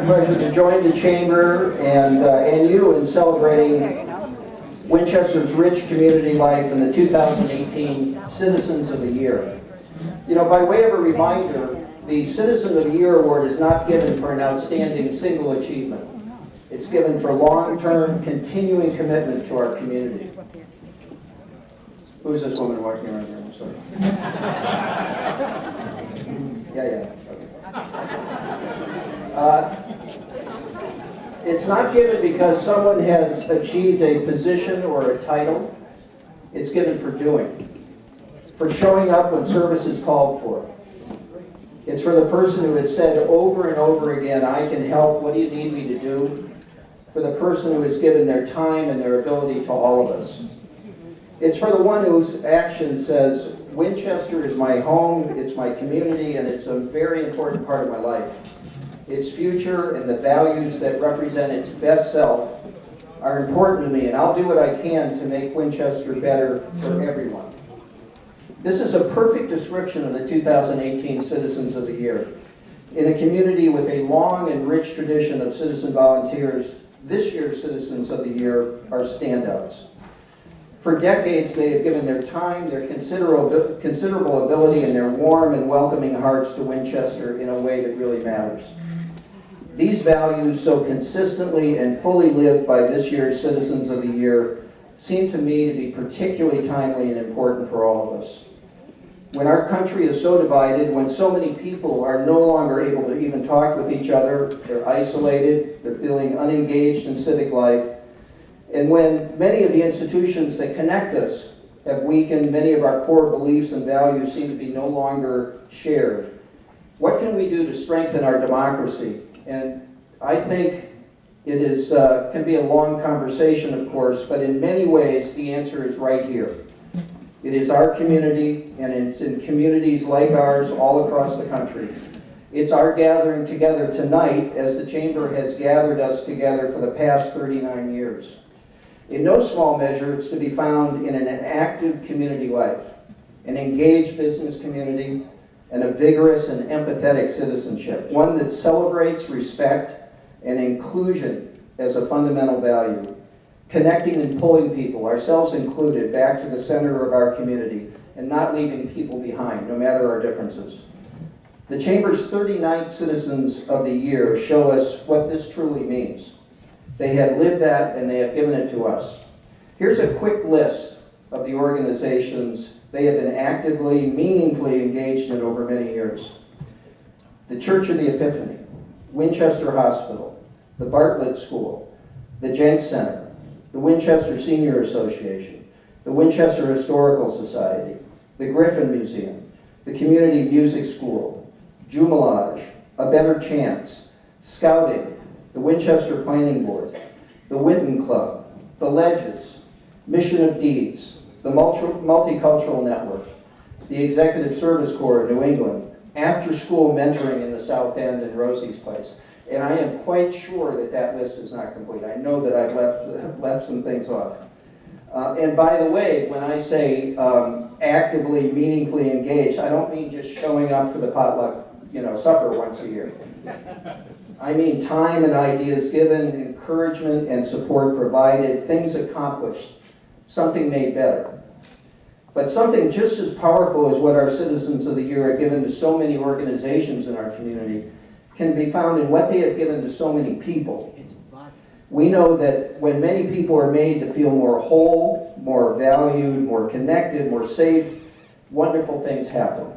pleasure to join the Chamber and you in celebrating Winchester's rich community life in the 2018 Citizens of the Year. You know, by way of a reminder, the Citizen of the Year award is not given for an outstanding single achievement. It's given for long-term, continuing commitment to our community. Who's this woman walking around here? I'm sorry. Yeah. Okay. It's not given because someone has achieved a position or a title. It's given for doing, for showing up when service is called for. It's for the person who has said over and over again, I can help, what do you need me to do? For the person who has given their time and their ability to all of us. It's for the one whose action says, Winchester is my home, it's my community, and it's a very important part of my life. Its future and the values that represent its best self are important to me, and I'll do what I can to make Winchester better for everyone. This is a perfect description of the 2018 Citizens of the Year. In a community with a long and rich tradition of citizen volunteers, this year's Citizens of the Year are standouts. For decades, they have given their time, their considerable ability, and their warm and welcoming hearts to Winchester in a way that really matters. These values, so consistently and fully lived by this year's Citizens of the Year, seem to me to be particularly timely and important for all of us. When our country is so divided, when so many people are no longer able to even talk with each other, they're isolated, they're feeling unengaged in civic life, and when many of the institutions that connect us have weakened, many of our core beliefs and values seem to be no longer shared. What can we do to strengthen our democracy? And I think it is can be a long conversation, of course, but in many ways the answer is right here. It is our community, and it's in communities like ours all across the country. It's our gathering together tonight as the Chamber has gathered us together for the past 39 years. In no small measure, it's to be found in an active community life, an engaged business community, and a vigorous and empathetic citizenship, one that celebrates respect and inclusion as a fundamental value, connecting and pulling people, ourselves included, back to the center of our community, and not leaving people behind, no matter our differences. The Chamber's 39th Citizens of the Year show us what this truly means. They have lived that, and they have given it to us. Here's a quick list of the organizations they have been actively, meaningfully engaged in over many years. The Church of the Epiphany, Winchester Hospital, the Bartlett School, the Jenks Center, the Winchester Senior Association, the Winchester Historical Society, the Griffin Museum, the Community Music School, Jumelage, A Better Chance, Scouting, the Winchester Planning Board, the Winton Club, the Ledges, Mission of Deeds, the Multicultural Network, the Executive Service Corps of New England, after-school mentoring in the South End and Rosie's Place. And I am quite sure that that list is not complete. I know that I've left some things off. And by the way, when I say actively, meaningfully engaged, I don't mean just showing up for the potluck, supper once a year. I mean time and ideas given, encouragement and support provided, things accomplished, something made better. But something just as powerful as what our Citizens of the Year have given to so many organizations in our community can be found in what they have given to so many people. We know that when many people are made to feel more whole, more valued, more connected, more safe, wonderful things happen.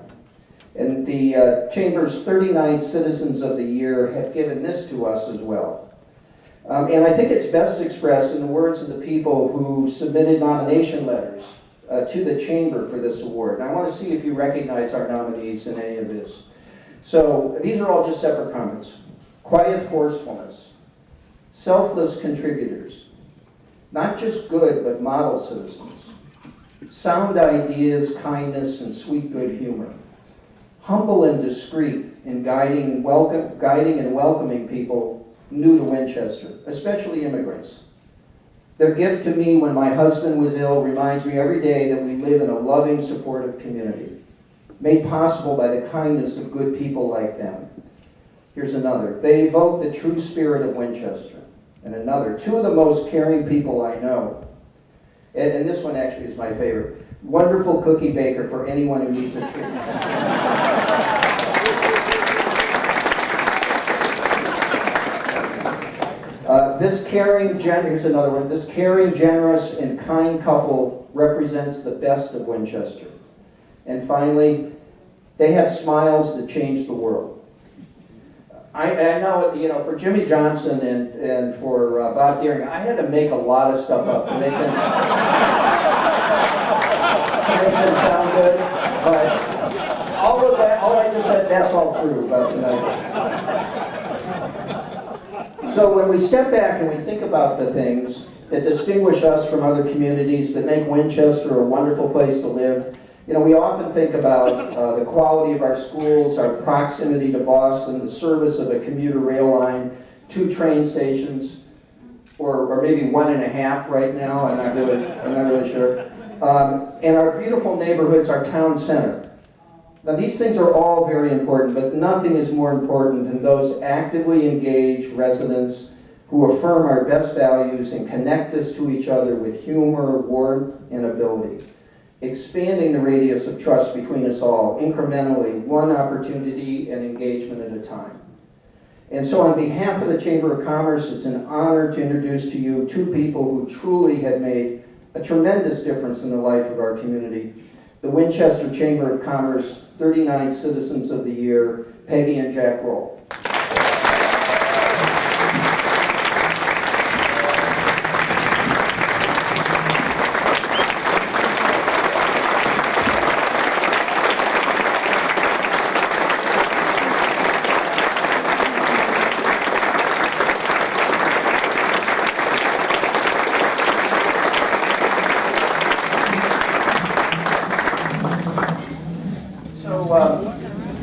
And the Chamber's 39th Citizens of the Year have given this to us as well. And I think it's best expressed in the words of the people who submitted nomination letters to the Chamber for this award. And I want to see if you recognize our nominees in any of this. So these are all just separate comments. Quiet forcefulness, selfless contributors, not just good but model citizens, sound ideas, kindness, and sweet good humor, humble and discreet in guiding and welcoming people new to Winchester, especially immigrants. Their gift to me when my husband was ill reminds me every day that we live in a loving, supportive community, made possible by the kindness of good people like them. Here's another. They evoke the true spirit of Winchester. And another. Two of the most caring people I know. And this one actually is my favorite. Wonderful cookie baker for anyone who needs a treat. Here's another one. This caring, generous, and kind couple represents the best of Winchester. And finally, they have smiles that change the world. I know, for Jimmy Johnson and for Bob Deering, I had to make a lot of stuff up to make them sound good. But all of that, all I just said, that's all true about tonight. So when we step back and we think about the things that distinguish us from other communities, that make Winchester a wonderful place to live, we often think about the quality of our schools, our proximity to Boston, the service of a commuter rail line, 2 train stations, or maybe 1.5 right now. I'm not really sure. And our beautiful neighborhoods, our town center. Now these things are all very important, but nothing is more important than those actively engaged residents who affirm our best values and connect us to each other with humor, warmth, and ability. Expanding the radius of trust between us all, incrementally, one opportunity and engagement at a time. And so on behalf of the Chamber of Commerce, it's an honor to introduce to you 2 people who truly have made a tremendous difference in the life of our community. The Winchester Chamber of Commerce 39 Citizens of the Year, Peggy and Jack Roll.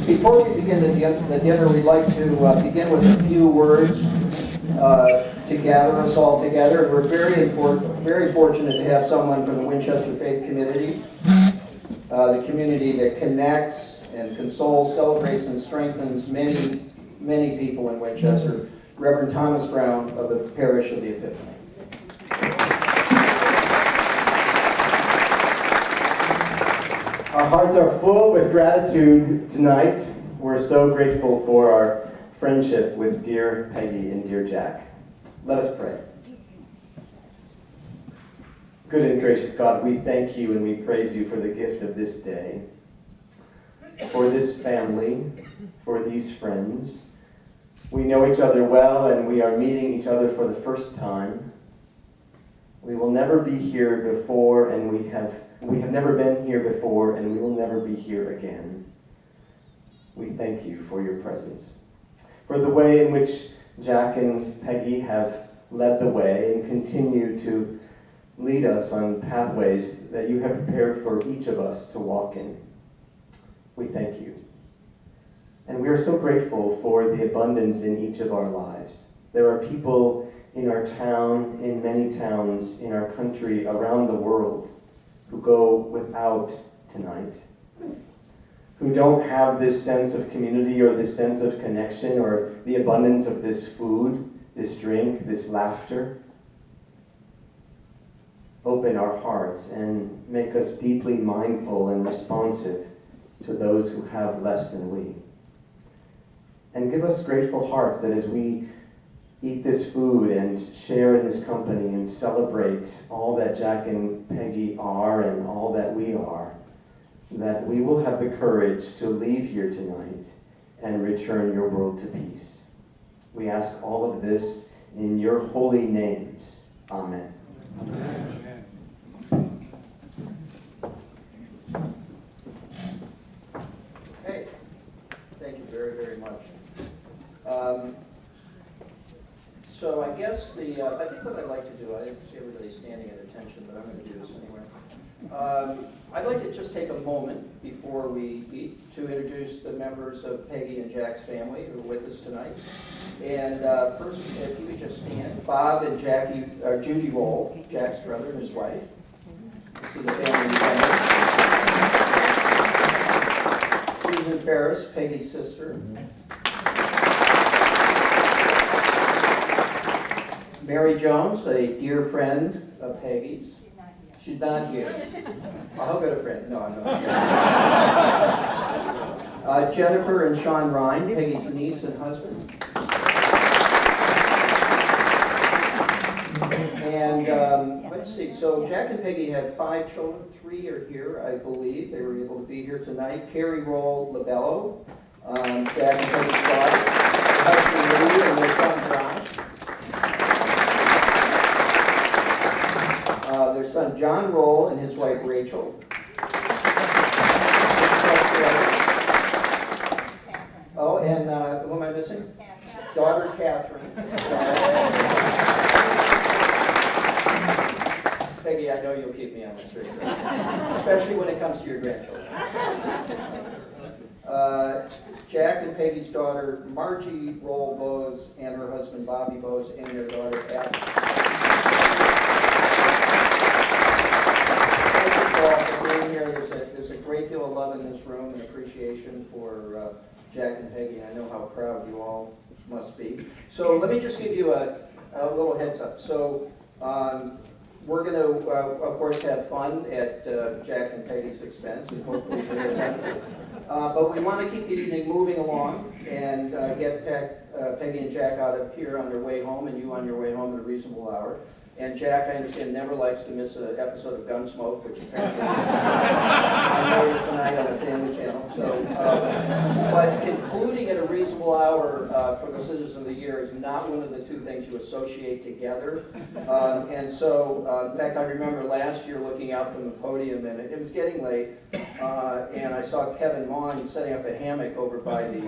Before we begin the dinner, we'd like to begin with a few words to gather us all together. We're very fortunate to have someone from the Winchester Faith Community, the community that connects and consoles, celebrates, and strengthens many, many people in Winchester, Reverend Thomas Brown of the Parish of the Epiphany. Our hearts are full with gratitude tonight. We're so grateful for our friendship with dear Peggy and dear Jack. Let us pray. Good and gracious God, we thank you and we praise you for the gift of this day, for this family, for these friends. We know each other well and we are meeting each other for the first time. We will never be here before and we have never been here before, and we will never be here again. We thank you for your presence, for the way in which Jack and Peggy have led the way and continue to lead us on pathways that you have prepared for each of us to walk in. We thank you. And we are so grateful for the abundance in each of our lives. There are people in our town, in many towns, in our country, around the world, who go without tonight, who don't have this sense of community or this sense of connection or the abundance of this food, this drink, this laughter. Open our hearts and make us deeply mindful and responsive to those who have less than we. And give us grateful hearts that as we eat this food and share in this company and celebrate all that Jack and Peggy are and all that we are, that we will have the courage to leave here tonight and return your world to peace. We ask all of this in your holy names. Amen. Amen. Hey, thank you very, very much. So I guess I think what I'd like to do, I didn't see everybody standing at attention, but I'm going to do this anyway. I'd like to just take a moment before we eat to introduce the members of Peggy and Jack's family who are with us tonight. And first, if you could just stand, Bob and Judy Roll, Jack's brother and his wife. See the family members. Susan Ferris, Peggy's sister. Mary Jones, a dear friend of Peggy's. She's not here. How good a friend? No, I'm not. Jennifer and Sean Ryan, Peggy's niece and husband. And let's see, so Jack and Peggy have 5 children. 3 are here, I believe. They were able to be here tonight. Carrie Roll Libelo, Jack and Peggy's daughter, her husband Lee, and their son Josh. Their son John Roll and his wife Rachel. Oh, and who am I missing? Daughter Catherine. Peggy, I know you'll keep me on the straight track, especially when it comes to your grandchildren. Jack and Peggy's daughter Margie Roll Bose and her husband Bobby Bose and their daughter Abby. Thank you all for being here. There's a great deal of love in this room and appreciation for Jack and Peggy. I know how proud you all must be. So let me just give you a little heads up. So we're going to, of course, have fun at Jack and Peggy's expense and hopefully for their benefit. But we want to keep the evening moving along and get Peggy and Jack out of here on their way home and you on your way home at a reasonable hour. And Jack, I understand, never likes to miss an episode of Gunsmoke, which apparently I know you're tonight on the Family Channel. So, but concluding at a reasonable hour for the Citizen of the Year is not one of the 2 things you associate together. And so, in fact, I remember last year looking out from the podium, and it was getting late, and I saw Kevin Maughan setting up a hammock over by the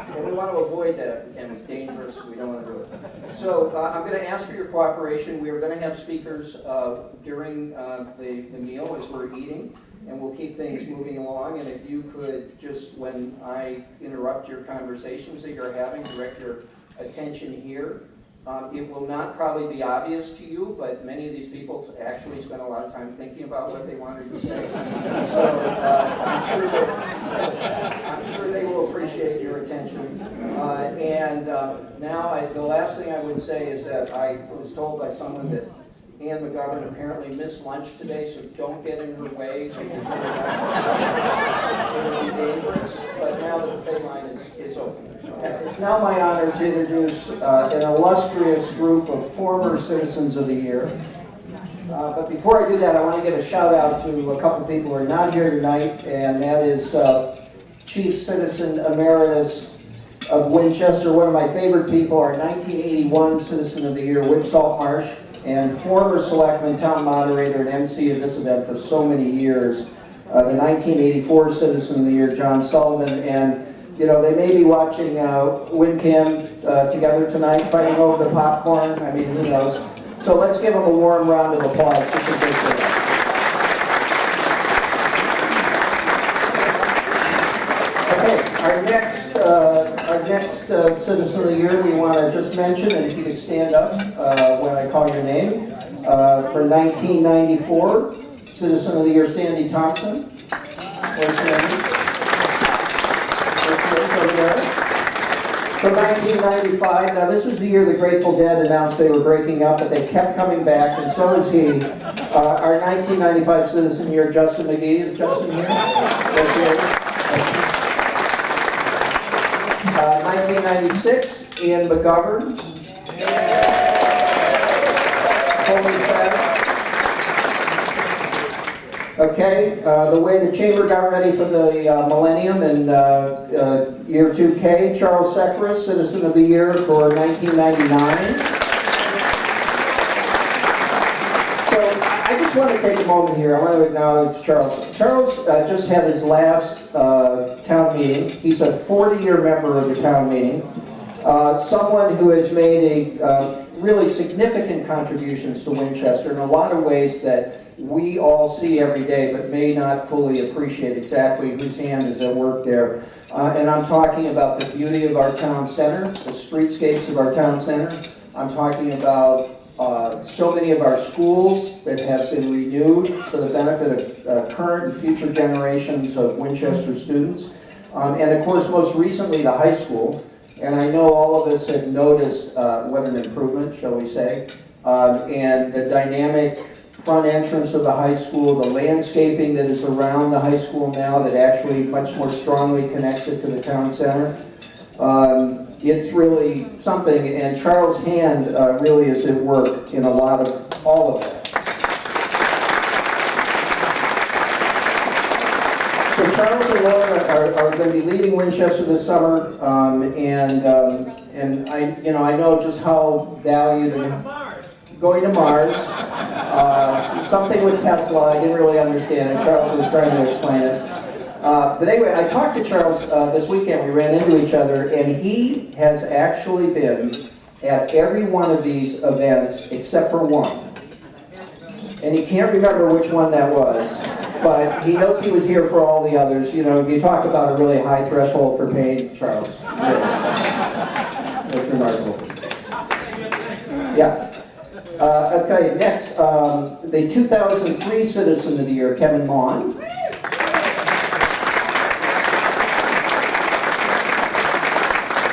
and we want to avoid that if we can. It's dangerous. We don't want to do it. So I'm going to ask for your cooperation. We are going to have speakers during the meal as we're eating, and we'll keep things moving along. And if you could just, when I interrupt your conversations that you're having, direct your attention here. It will not probably be obvious to you, but many of these people actually spend a lot of time thinking about what they wanted to say. So I'm sure they will appreciate your attention. Now the last thing I would say is that I was told by someone that Ann McGovern apparently missed lunch today, so don't get in her way. It will be dangerous, but now the buffet line is open. It's now my honor to introduce an illustrious group of former Citizens of the Year. But before I do that, I want to give a shout out to a couple people who are not here tonight, and that is Chief Citizen Emeritus of Winchester, one of my favorite people, our 1981 Citizen of the Year, Whip Saltmarsh, and former Selectman, Town Moderator, and MC of this event for so many years, the 1984 Citizen of the Year, John Sullivan. And you know, they may be watching WinCam together tonight, fighting over the popcorn. I mean, who knows? So let's give them a warm round of applause. Just a big Okay, our next Citizen of the Year we want to just mention, and if you could stand up when I call your name, for 1994, Citizen of the Year Sandy Thompson. Where's Sandy? From 1995, now this was the year the Grateful Dead announced they were breaking up, but they kept coming back, and so is he. Our 1995 Citizen of the Year, Justin McGee. Is Justin here? 1996, Ian McGovern. Holy fast. Okay, the way the chamber got ready for the millennium in year 2K, Charles Seckris, Citizen of the Year for 1999. So I just want to take a moment here. I want to acknowledge Charles. Charles just had his last town meeting. He's a 40-year member of the town meeting. Someone who has made a really significant contributions to Winchester in a lot of ways that we all see every day, but may not fully appreciate exactly whose hand is at work there. And I'm talking about the beauty of our town center, the streetscapes of our town center. I'm talking about so many of our schools that have been renewed for the benefit of current and future generations of Winchester students. And of course, most recently, the high school, And I know all of us have noticed what an improvement, shall we say, and the dynamic front entrance of the high school, the landscaping that is around the high school now that actually much more strongly connects it to the town center. It's really something, and Charles' hand really is at work in a lot of all of that. So Charles and Laura are going to be leaving Winchester this summer, and I know just how valued and going to Mars. Something with Tesla, I didn't really understand it. Charles was trying to explain it. But anyway, I talked to Charles this weekend. We ran into each other, and he has actually been at every one of these events except for one. And he can't remember which one that was, but he knows he was here for all the others. You know, you talk about a really high threshold for pain, Charles. Yeah. That's remarkable. Yeah. Okay, next, the 2003 Citizen of the Year, Kevin Maughan.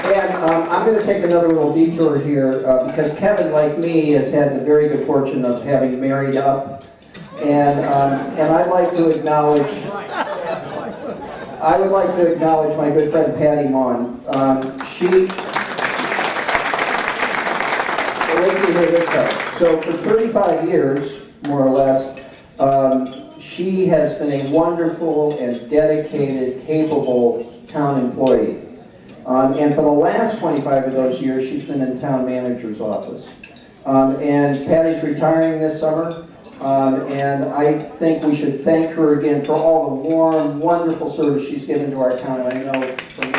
And I'm going to take another little detour here because Kevin, like me, has had the very good fortune of having married up. And I'd like to acknowledge, my good friend Patty Maughan. So for 35 years, more or less, she has been a wonderful and dedicated, capable town employee. And for the last 25 of those years, she's been in the town manager's office. And Patty's retiring this summer, and I think we should thank her again for all the warm, wonderful service she's given to our town. And I know from me.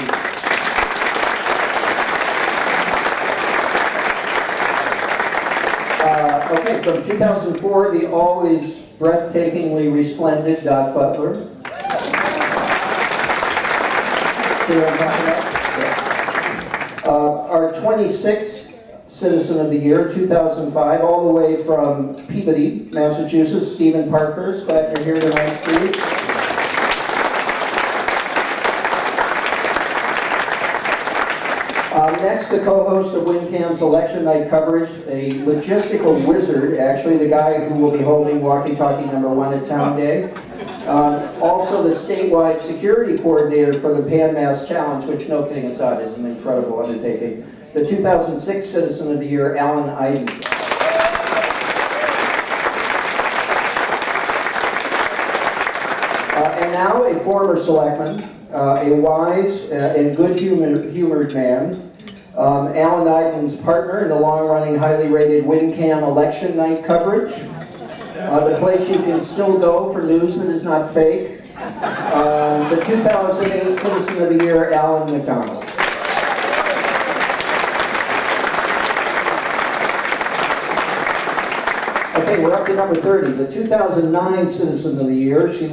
Okay, from 2004, the always breathtakingly resplendent Doc Butler. See what I'm talking about? Our 26th Citizen of the Year, 2005, all the way from Peabody, Massachusetts, Stephen Parkhurst. Glad you're here tonight, Steve. Next, the co-host of WinCam's election night coverage, a logistical wizard, actually, the guy who will be holding walkie-talkie #1 at Town Day. Also the statewide security coordinator for the Pan Mass Challenge, which, no kidding aside, is an incredible undertaking. The 2006 Citizen of the Year, Alan Iden. And now a former selectman, a wise and good-humored man. Alan Iden's partner in the long-running, highly rated WinCam election night coverage. The place you can still go for news that is not fake. The 2008 Citizen of the Year, Alan McDonald. Okay, we're up to number 30. The 2009 Citizen of the Year. She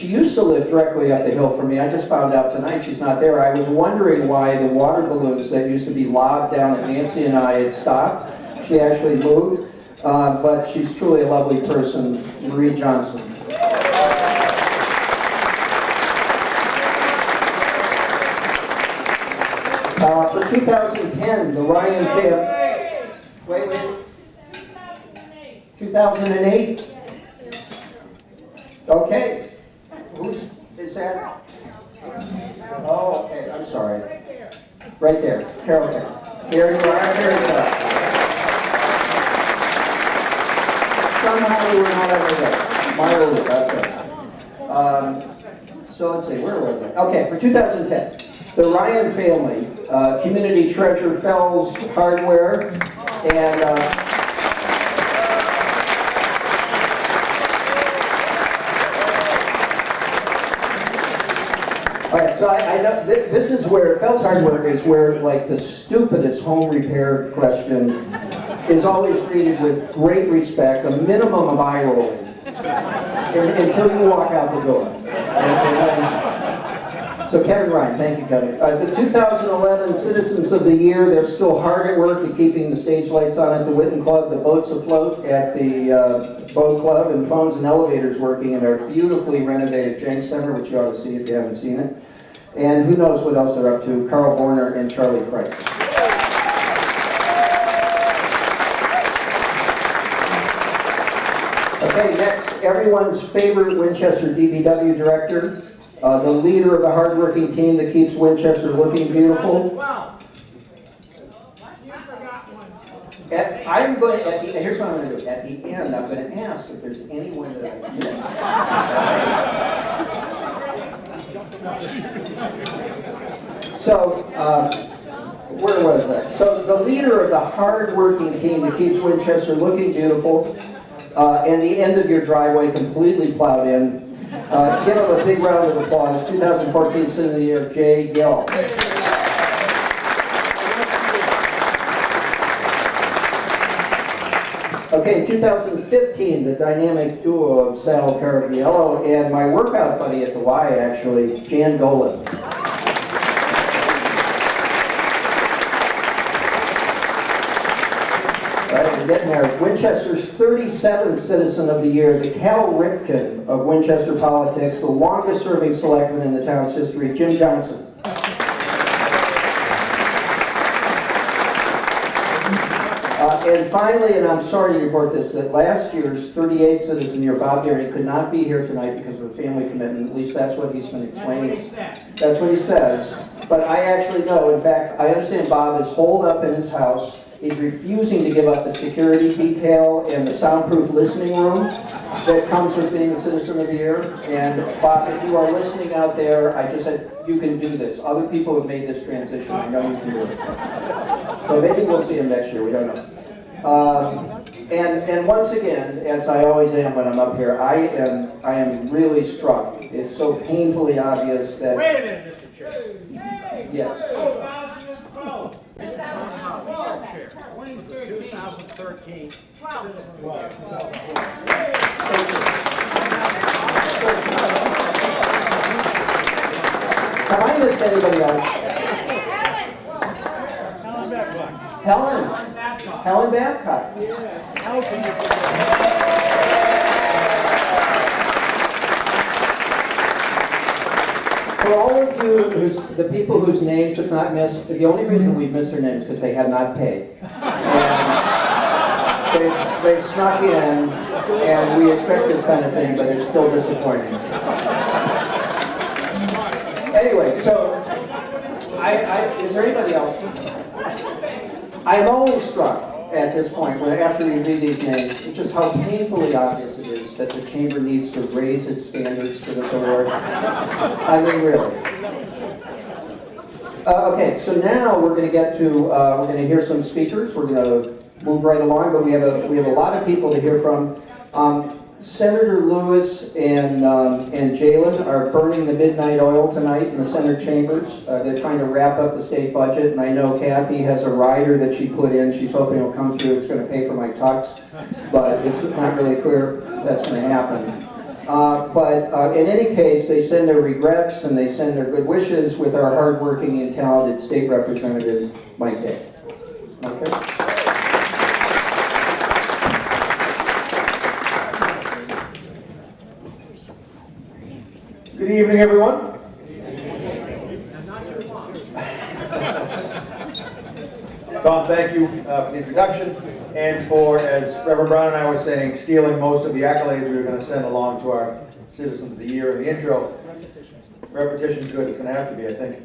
used to live directly up the hill from me. I just found out tonight she's not there. I was wondering why the water balloons that used to be lobbed down at Nancy and I had stopped. She actually moved. But she's truly a lovely person, Marie Johnson. For 2010, the Ryan family. Wait. 2008. Okay. Who's is that? Oh, okay. I'm sorry. Right there, Carolyn. Here you are. Here you are. Somehow we were not ever there. My old, okay. So let's see, where was I? Okay, for 2010, the Ryan family, community treasure Fells Hardware, and all right, so I know this is where Fells Hardware is where like the stupidest home repair question is always treated with great respect, a minimum of eye rolling, until you walk out the door. So Kevin Ryan, thank you, Kevin. The 2011 Citizens of the Year, they're still hard at work at keeping the stage lights on at the Witten Club, the boats afloat at the Boat Club, and phones and elevators working in our beautifully renovated Jenks Center, which you ought to see if you haven't seen it. And who knows what else they're up to, Carl Borner and Charlie Price. Okay, next, everyone's favorite Winchester DPW director, the leader of the hardworking team that keeps Winchester looking beautiful. I'm going to, here's what I'm going to do. At the end, I'm going to ask if there's anyone that I missed. So, where was that? So, the leader of the hard-working team that keeps Winchester looking beautiful, and the end of your driveway completely plowed in. Give him a big round of applause. 2014 Citizen of the Year, Jay Gill. Okay, 2015, the dynamic duo of Sal Carabiello and my workout buddy at the Y, actually, Jan Dolan. Right, we're getting there. Winchester's 37th Citizen of the Year, the Cal Ripken of Winchester politics, the longest-serving selectman in the town's history, Jim Johnson. And finally, and I'm sorry to report this, that last year's 38th Citizen Year, Bob Derry, could not be here tonight because of a family commitment. At least that's what he's been explaining. That's what he says. But I actually know, in fact, I understand Bob is holed up in his house. He's refusing to give up the security detail and the soundproof listening room that comes with being the Citizen of the Year. And Bob, if you are listening out there, I just said, you can do this. Other people have made this transition. I know you can do it. So maybe we'll see him next year. We don't know. And once again, as I always am when I'm up here, I am really struck. It's so painfully obvious that. Wait a minute, Mr. Chair. Yes. 2012. 2013. Have I missed anybody else? Helen. Helen Babcock. For all of you, the people whose names have not missed, the only reason we've missed their names is because they have not paid. And they've snuck in, and we expect this kind of thing, but it's still disappointing. Anyway, so, is there anybody else? I'm always struck at this point, after we read these names, it's just how painfully obvious it is that the Chamber needs to raise its standards for this award. I mean, really. Okay, so now we're going to get to, we're going to hear some speakers. We're going to move right along, but we have a lot of people to hear from. Senator Lewis and Jalen are burning the midnight oil tonight in the Senate chambers. They're trying to wrap up the state budget, and I know Kathy has a rider that she put in. She's hoping it'll come through. It's going to pay for my tux, but it's not really clear that's going to happen. But in any case, they send their regrets and they send their good wishes with our hardworking and talented state representative, Mike Day. Okay. Good evening, everyone. Tom, thank you for the introduction and for, as Reverend Brown and I were saying, stealing most of the accolades we were going to send along to our Citizens of the Year in the intro. Repetition's good. It's going to have to be, I think.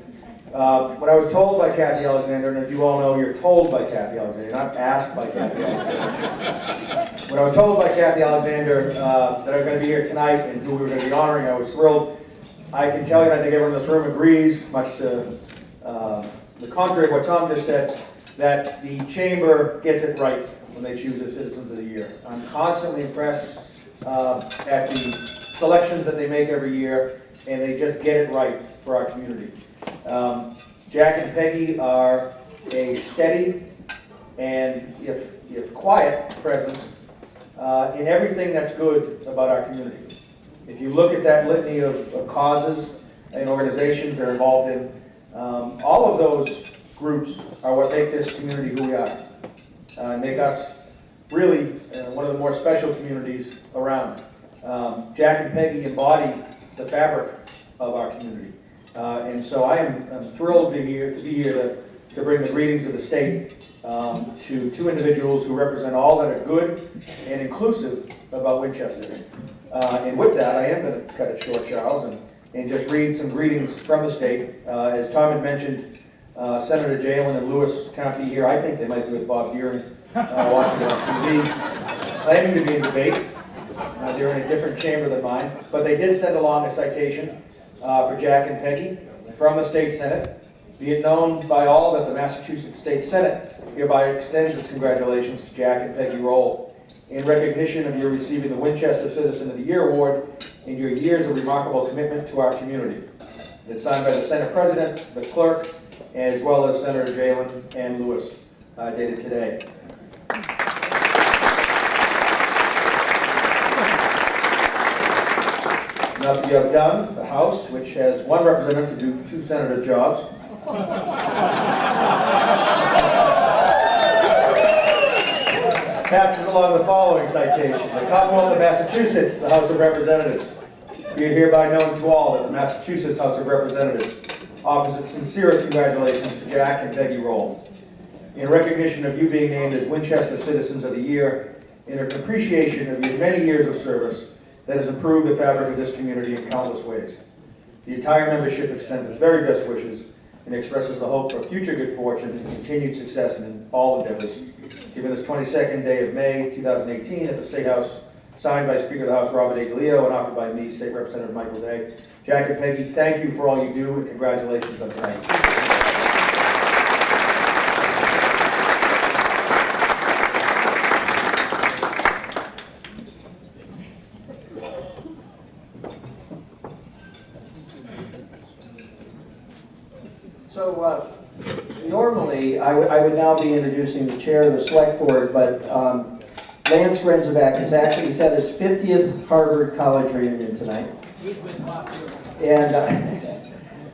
What I was told by Kathy Alexander, and as you all know, you're told by Kathy Alexander, you're not asked by Kathy Alexander. When I was told by Kathy Alexander that I was going to be here tonight and who we were going to be honoring, I was thrilled. I can tell you, and I think everyone in this room agrees, much to the contrary of what Tom just said, that the Chamber gets it right when they choose their Citizens of the Year. I'm constantly impressed at the selections that they make every year, and they just get it right for our community. Jack and Peggy are a steady and, if quiet, presence in everything that's good about our community. If you look at that litany of causes and organizations they're involved in, all of those groups are what make this community who we are. Make us really one of the more special communities around. Jack and Peggy embody the fabric of our community. And so I'm thrilled to be here to bring the greetings of the state to two individuals who represent all that are good and inclusive about Winchester. And with that, I am going to cut it short, Charles, and just read some greetings from the state. As Tom had mentioned, Senator Jalen and Lewis can't be here. I think they might be with Bob Deering watching it on TV, claiming to be in debate. They're in a different chamber than mine. But they did send along a citation for Jack and Peggy from the state senate. Be it known by all that the Massachusetts State Senate hereby extends its congratulations to Jack and Peggy Roll in recognition of your receiving the Winchester Citizen of the Year Award and your years of remarkable commitment to our community. It's signed by the Senate President, the Clerk, as well as Senator Jalen and Lewis, dated today. Now to be done, the House, which has one representative to do two senator jobs, passes along the following citation. The Commonwealth of Massachusetts, the House of Representatives. Be it hereby known to all that the Massachusetts House of Representatives offers its sincerest congratulations to Jack and Peggy Roll in recognition of you being named as Winchester Citizens of the Year in appreciation of your many years of service that has improved the fabric of this community in countless ways. The entire membership extends its very best wishes and expresses the hope for future good fortune and continued success in all endeavors. Given this 22nd day of May 2018 at the State House, signed by Speaker of the House Robert A. DeLeo and offered by me, State Representative Michael Day. Jack and Peggy, thank you for all you do and congratulations on tonight. So normally I would now be introducing the chair of the select board, but Lance Grenzebach has actually had his 50th Harvard College reunion tonight. And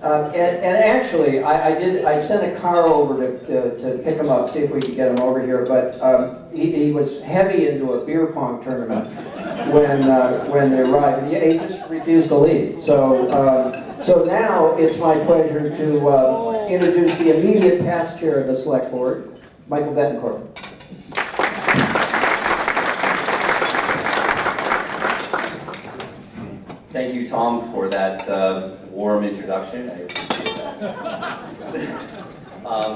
actually I sent a car over to pick him up, see if we could get him over here, but he was heavy into a beer pong tournament when they arrived. He just refused to leave. So now it's my pleasure to introduce the immediate past chair of the select board, Michael Bettencourt. Thank you, Tom, for that warm introduction. I appreciate that.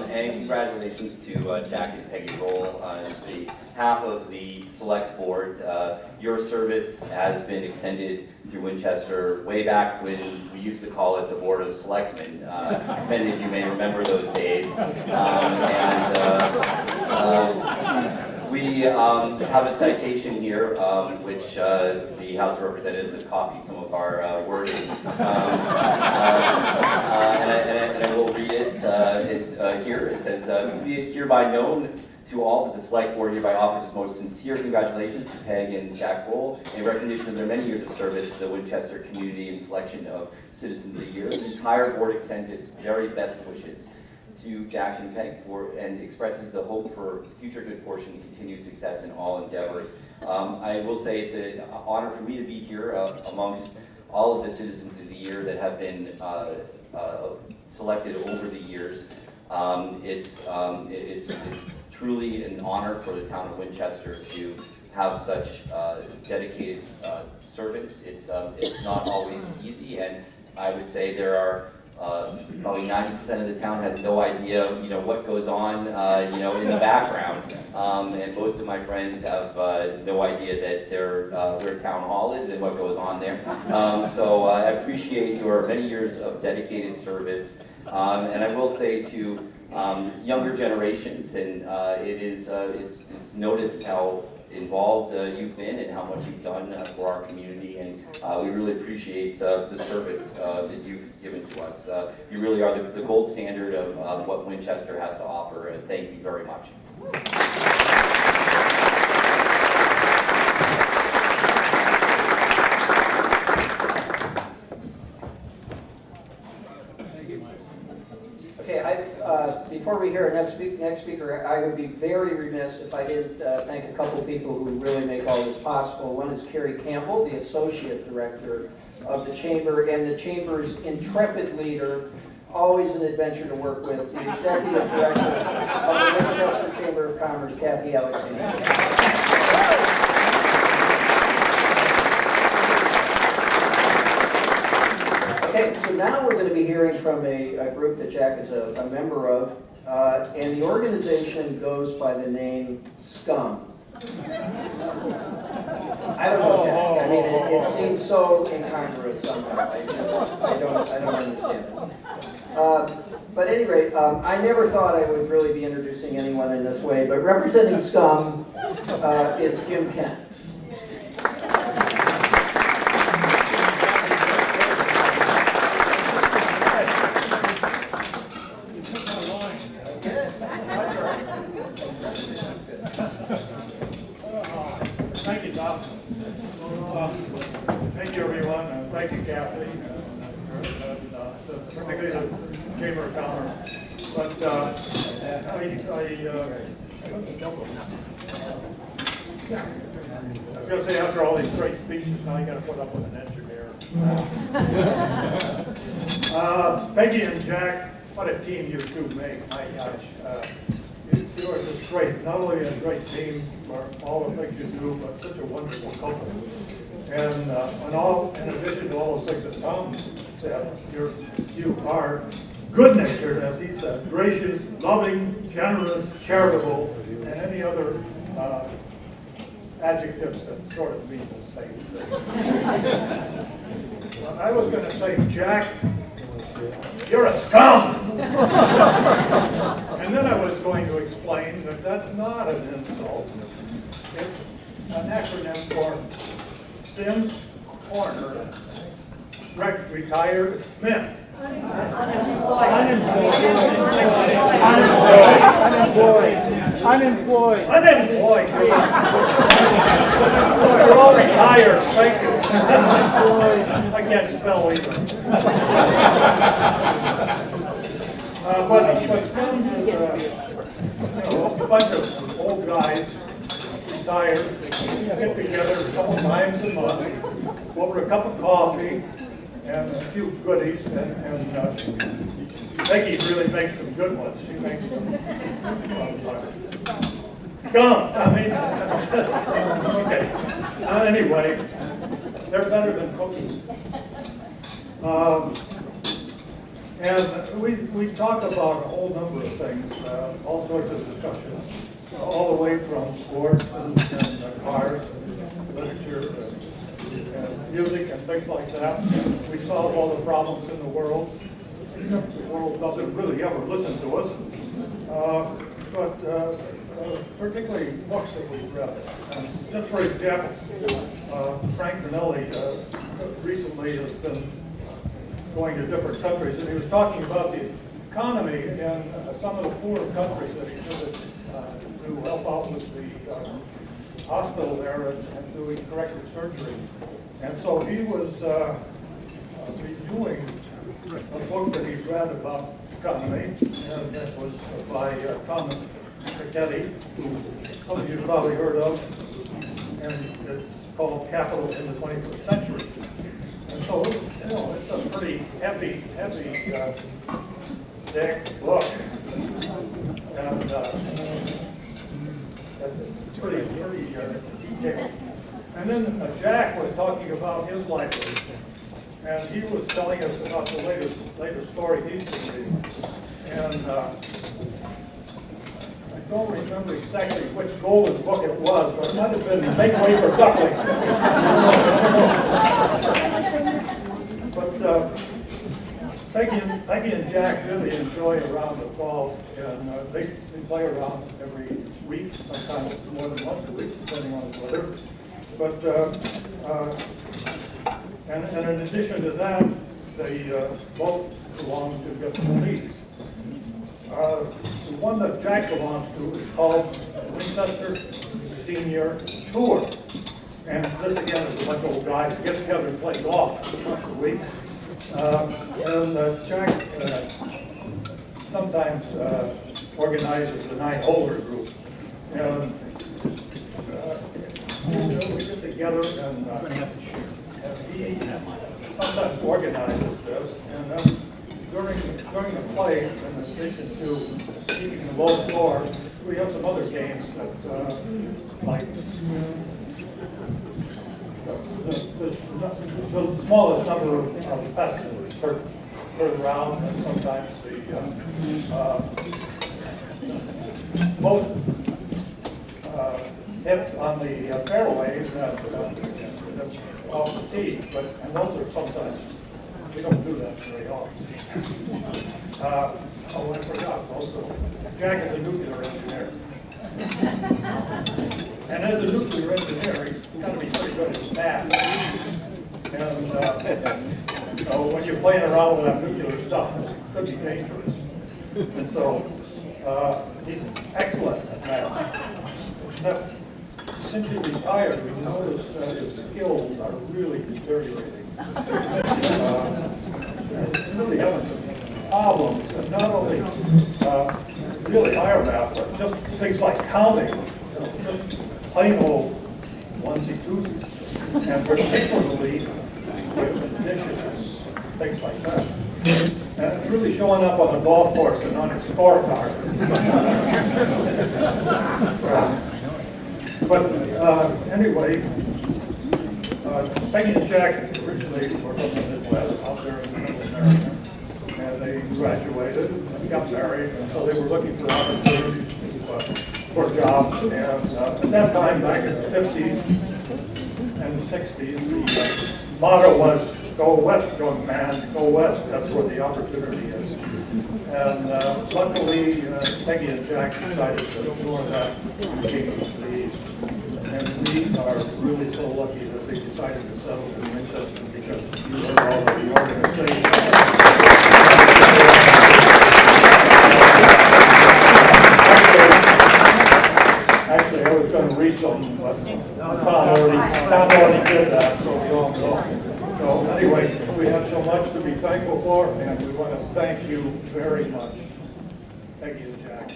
And congratulations to Jack and Peggy Roll on behalf of the Select Board. Your service has been extended through Winchester way back when we used to call it the Board of Selectmen. Many of you may remember those days. We have a citation here, which the House of Representatives have copied some of our wording. And I will read it here. It says, be it hereby known to all that the Select Board hereby offers its most sincere congratulations to Peg and Jack Roll in recognition of their many years of service to the Winchester community and selection of Citizens of the Year. The entire board extends its very best wishes to Jack and Peg and expresses the hope for future good fortune and continued success in all endeavors. I will say it's an honor for me to be here amongst all of the Citizens of the Year that have been selected over the years. It's truly an honor for the town of Winchester to have such dedicated servants. It's not always easy, and I would say there are probably 90% of the town has no idea, what goes on, in the background. And most of my friends have no idea that where town hall is and what goes on there. So I appreciate your many years of dedicated service. And I will say to younger generations, and it's noticed how involved you've been and how much you've done for our community, and we really appreciate the service that you've given to us. You really are the gold standard of what Winchester has to offer, and thank you very much. Okay, before we hear our next speaker, I would be very remiss if I didn't thank a couple people who really make all this possible. One is Carrie Campbell, the Associate Director of the chamber and the chamber's intrepid leader, always an adventure to work with, the executive director of the Winchester Chamber of Commerce, Kathy Alexander. Okay, so now we're going to be hearing from a group that Jack is a member of, and the organization goes by the name SCUM. I don't know, Jack. I mean, it seems so incongruous somehow. I don't understand it. But at any rate, I never thought I would really be introducing anyone in this way, but representing SCUM is Jim Kent. Thank you, Tom. Thank you, everyone. Thank you, Kathy, particularly the Chamber of Commerce. But I was going to say, after all these great speeches, now you got to put up with an engineer. Peggy and Jack, what a team you two make. My gosh. You are just great, not only a great team for all the things you do, but such a wonderful couple. And in addition to all the things that Tom said, you are good-natured, as he said, gracious, loving, generous, charitable, and any other adjectives that sort of mean the same thing. Well, I was going to say, Jack, you're a scum! And then I was going to explain that that's not an insult. It's an acronym for Sims Corner Retired Men. Unemployed. You're all retired. Thank you. I can't spell either. But SCUM is a bunch of old guys, retired, get together a couple times a month, over a cup of coffee and a few goodies, and Peggy really makes some good ones. She makes some scum. I mean, okay. Anyway, they're better than cookies. And we talk about a whole number of things, all sorts of discussions, all the way from sports and cars, and literature, and music, and things like that. We solve all the problems in the world. The world doesn't really ever listen to us, but particularly books that we've read. Just for example, Frank Manelli recently has been going to different countries, and he was talking about the economy in some of the poorer countries that he visited to help out with the hospital there and doing corrective surgery. And so he was reviewing a book that he's read about economy, and that was by Thomas Piketty, who some of you probably heard of, and it's called Capital in the 21st Century. And so, it's a pretty heavy thick book, and it's pretty detailed. And then Jack was talking about his library, and he was telling us about the latest story he's been reading. And I don't remember exactly which golden book it was, but it might have been Make Way for Ducklings. But Peggy and Jack really enjoy around the fall, and they play around every week, sometimes more than once a week, depending on the weather. But and in addition to that, they both belong to different leagues. The one that Jack belongs to is called Winchester Senior Tour. And this again is a bunch of old guys who get together and play golf once a week. And Jack sometimes organizes the 9-holder group. And we get together and he sometimes organizes this, and then during the play, in addition to keeping the low score, we have some other games that, like the smallest number of pets per round, and sometimes the most hits on the fairways that off the tee, but and those are sometimes, we don't do that very often. Oh, I forgot also, Jack is a nuclear engineer. And as a nuclear engineer, he's got to be pretty good at math. And so when you're playing around with that nuclear stuff, it could be dangerous. And so he's excellent at math. Except since he retired, we noticed that his skills are really deteriorating. Really having some problems, and not only really higher math, but just things like counting, just plain old onesie-twosies, and particularly with additions, things like that. And it's really showing up on the golf course and on his scorecard. But anyway, Peggy and Jack originally were from the Midwest, out there in the middle of America. And they graduated and got married, and so they were looking for opportunities for jobs. And at that time, back in the 50s and the 60s, the motto was, "Go west, young man, go west, that's where the opportunity is." And luckily, Peggy and Jack decided to ignore that and became the and we are really so lucky that they decided to settle in Winchester, because you heard all of the organization. Actually, I was going to read something, but Tom already did that, so we all know. So anyway, we have so much to be thankful for, and we want to thank you very much, Peggy and Jack.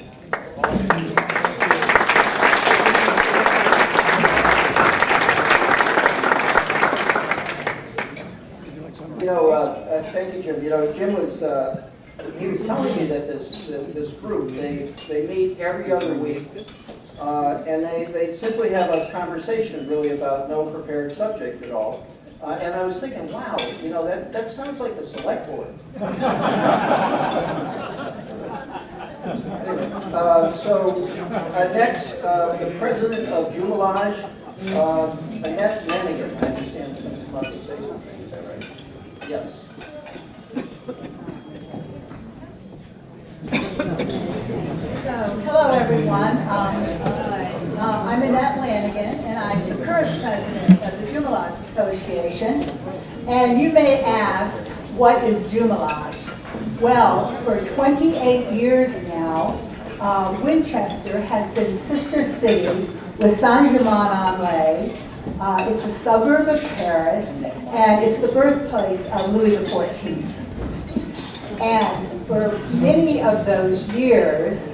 You know, thank you, Jim. You know, Jim was, he was telling me that this group, they meet every other week, and they simply have a conversation really about no prepared subject at all. And I was thinking, wow, you know, that sounds like the select board. So next, the president of Jumelage, Annette Lanigan. I understand something about to say something. Is that right? Yes. So, hello everyone. I'm Annette Lanigan, and I'm the current president of the Jumelage Association. And you may ask, what is Jumelage? Well, for 28 years now, Winchester has been sister city with Saint-Germain-en-Laye. It's a suburb of Paris, and it's the birthplace of Louis XIV. And for many of those years,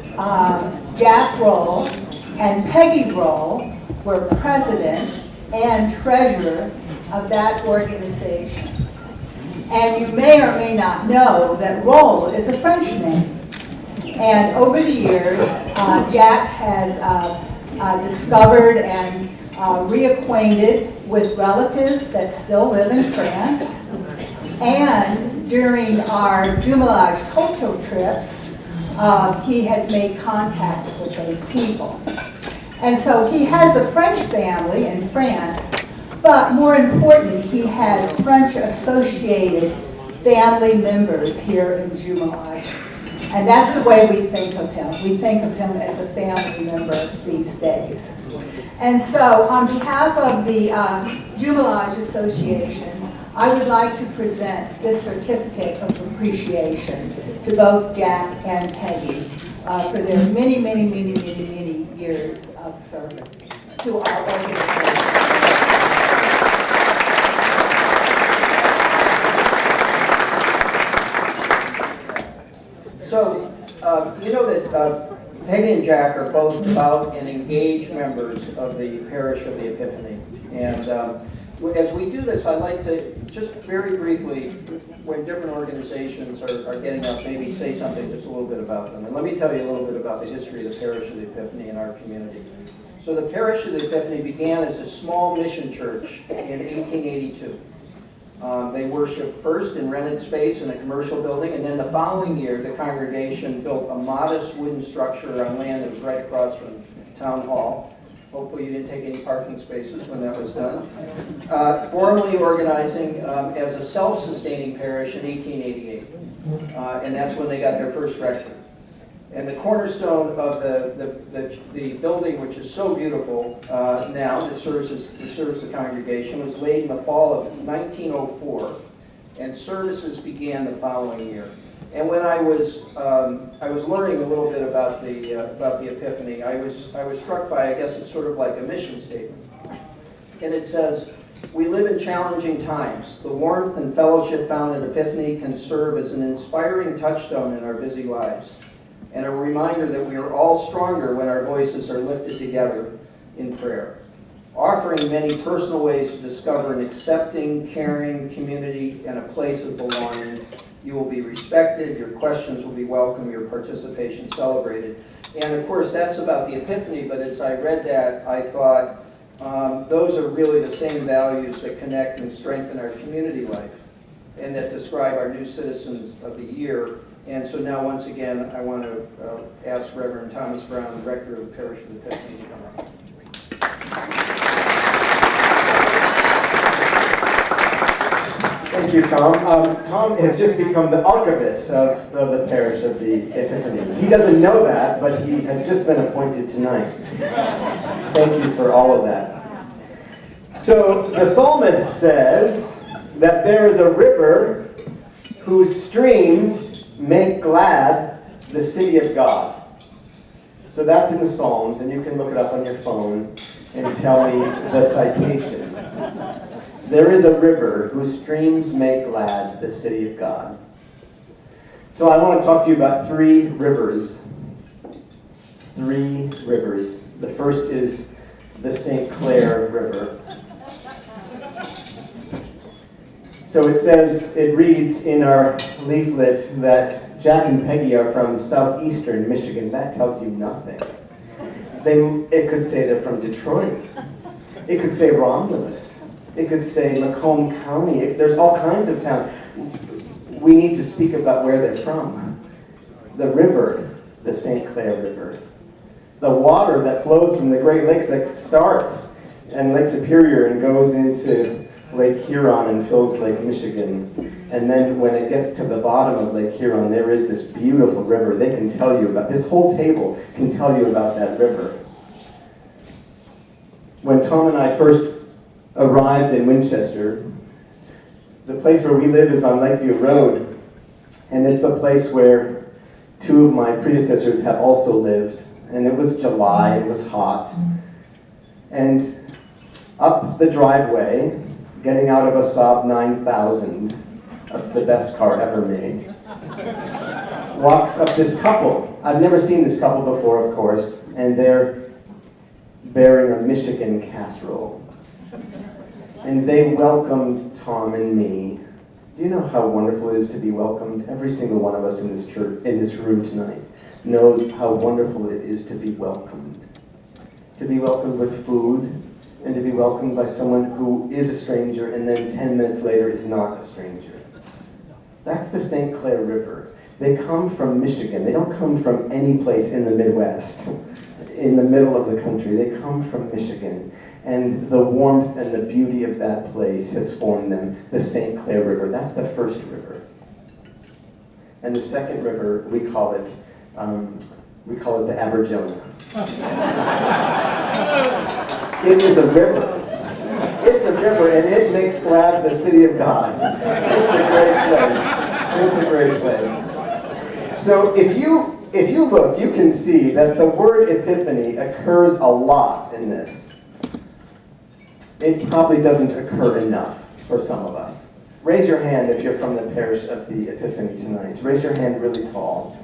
Jack Roll and Peggy Roll were president and treasurer of that organization. And you may or may not know that Roll is a French name. And over the years, Jack has discovered and reacquainted with relatives that still live in France. And during our Jumelage cultural trips, he has made contacts with those people. And so he has a French family in France, but more important, he has French associated family members here in Jumelage. And that's the way we think of him. We think of him as a family member these days. And so on behalf of the Jumelage Association, I would like to present this certificate of appreciation to both Jack and Peggy for their many, many, many, many, many years of service to our organization. So, you know that Peggy and Jack are both devout and engaged members of the Parish of the Epiphany. And As we do this, I'd like to just very briefly, when different organizations are getting up, maybe say something just a little bit about them. And let me tell you a little bit about the history of the Parish of the Epiphany in our community. So the Parish of the Epiphany began as a small mission church in 1882. They worshiped first in rented space in a commercial building, and then the following year, the congregation built a modest wooden structure on land that was right across from Town Hall. Hopefully you didn't take any parking spaces when that was done. Formally organizing as a self-sustaining parish in 1888. And that's when they got their first rector. And the cornerstone of the building, which is so beautiful now, that serves the congregation, was laid in the fall of 1904, and services began the following year. And when I was learning a little bit about the Epiphany, I was struck by, I guess it's sort of like a mission statement. And it says, "We live in challenging times. The warmth and fellowship found at Epiphany can serve as an inspiring touchstone in our busy lives, and a reminder that we are all stronger when our voices are lifted together in prayer. Offering many personal ways to discover an accepting, caring community and a place of belonging. You will be respected, your questions will be welcome, your participation celebrated." And of course, that's about the Epiphany, but as I read that, I thought, those are really the same values that connect and strengthen our community life, and that describe our new citizens of the year. And so now, once again, I want to ask Reverend Thomas Brown, the rector of the Parish of the Epiphany, to come up. Thank you, Tom. Tom has just become the archivist of the Parish of the Epiphany. He doesn't know that, but he has just been appointed tonight. Thank you for all of that. So the psalmist says that there is a river whose streams make glad the city of God. So that's in the Psalms, and you can look it up on your phone and tell me the citation. There is a river whose streams make glad the city of God. So I want to talk to you about three rivers. Three rivers. The first is the St. Clair River. So it reads in our leaflet that Jack and Peggy are from southeastern Michigan. That tells you nothing. It could say they're from Detroit. It could say Romulus. It could say Macomb County. There's all kinds of towns. We need to speak about where they're from. The river, the St. Clair River. The water that flows from the Great Lakes that starts in Lake Superior and goes into Lake Huron and fills Lake Michigan. And then when it gets to the bottom of Lake Huron, there is this beautiful river. They can tell you about, this whole table can tell you about that river. When Tom and I first arrived in Winchester, the place where we live is on Lakeview Road, and it's a place where two of my predecessors have also lived. And it was July, it was hot. And up the driveway, getting out of a Saab 9000, the best car ever made, walks up this couple. I've never seen this couple before, of course, and they're bearing a Michigan casserole. And they welcomed Tom and me. Do you know how wonderful it is to be welcomed? Every single one of us in this church, in this room tonight, knows how wonderful it is to be welcomed. To be welcomed with food, and to be welcomed by someone who is a stranger and then 10 minutes later is not a stranger. That's the St. Clair River. They come from Michigan. They don't come from any place in the Midwest, in the middle of the country. They come from Michigan. And the warmth and the beauty of that place has formed them, the St. Clair River. That's the first river. And the second river, we call it the Aberjona. It is a river. It's a river, and it makes glad the city of God. It's a great place. It's a great place. So if you look, you can see that the word Epiphany occurs a lot in this. It probably doesn't occur enough for some of us. Raise your hand if you're from the Parish of the Epiphany tonight. Raise your hand really tall.